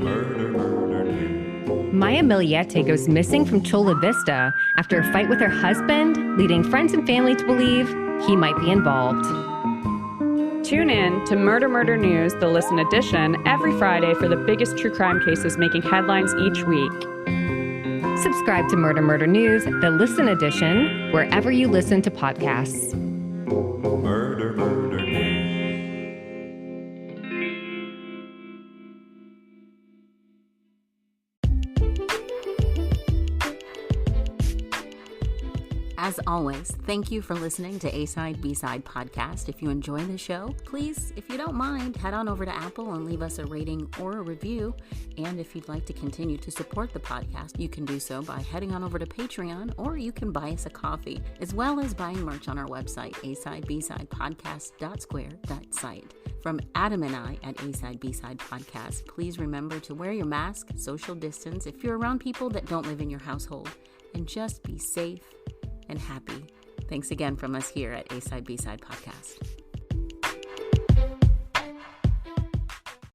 Maya Miliete goes missing from Chula Vista after a fight with her husband, leading friends and family to believe he might be involved. Tune in to Murder News, the Listen Edition, every Friday for the biggest true crime cases making headlines each week. Subscribe to Murder News, the Listen Edition, wherever you listen to podcasts. Murder News. As always, thank you for listening to A-Side, B-Side Podcast. If you enjoy the show, please, if you don't mind, head on over to Apple and leave us a rating or a review. And if you'd like to continue to support the podcast, you can do so by heading on over to Patreon, or you can buy us a coffee, as well as buying merch on our website, asidebsidepodcast.square.site. From Adam and I at A-Side, B-Side Podcast, please remember to wear your mask, social distance if you're around people that don't live in your household, and just be safe and happy. Thanks again from us here at A-Side, B-Side Podcast.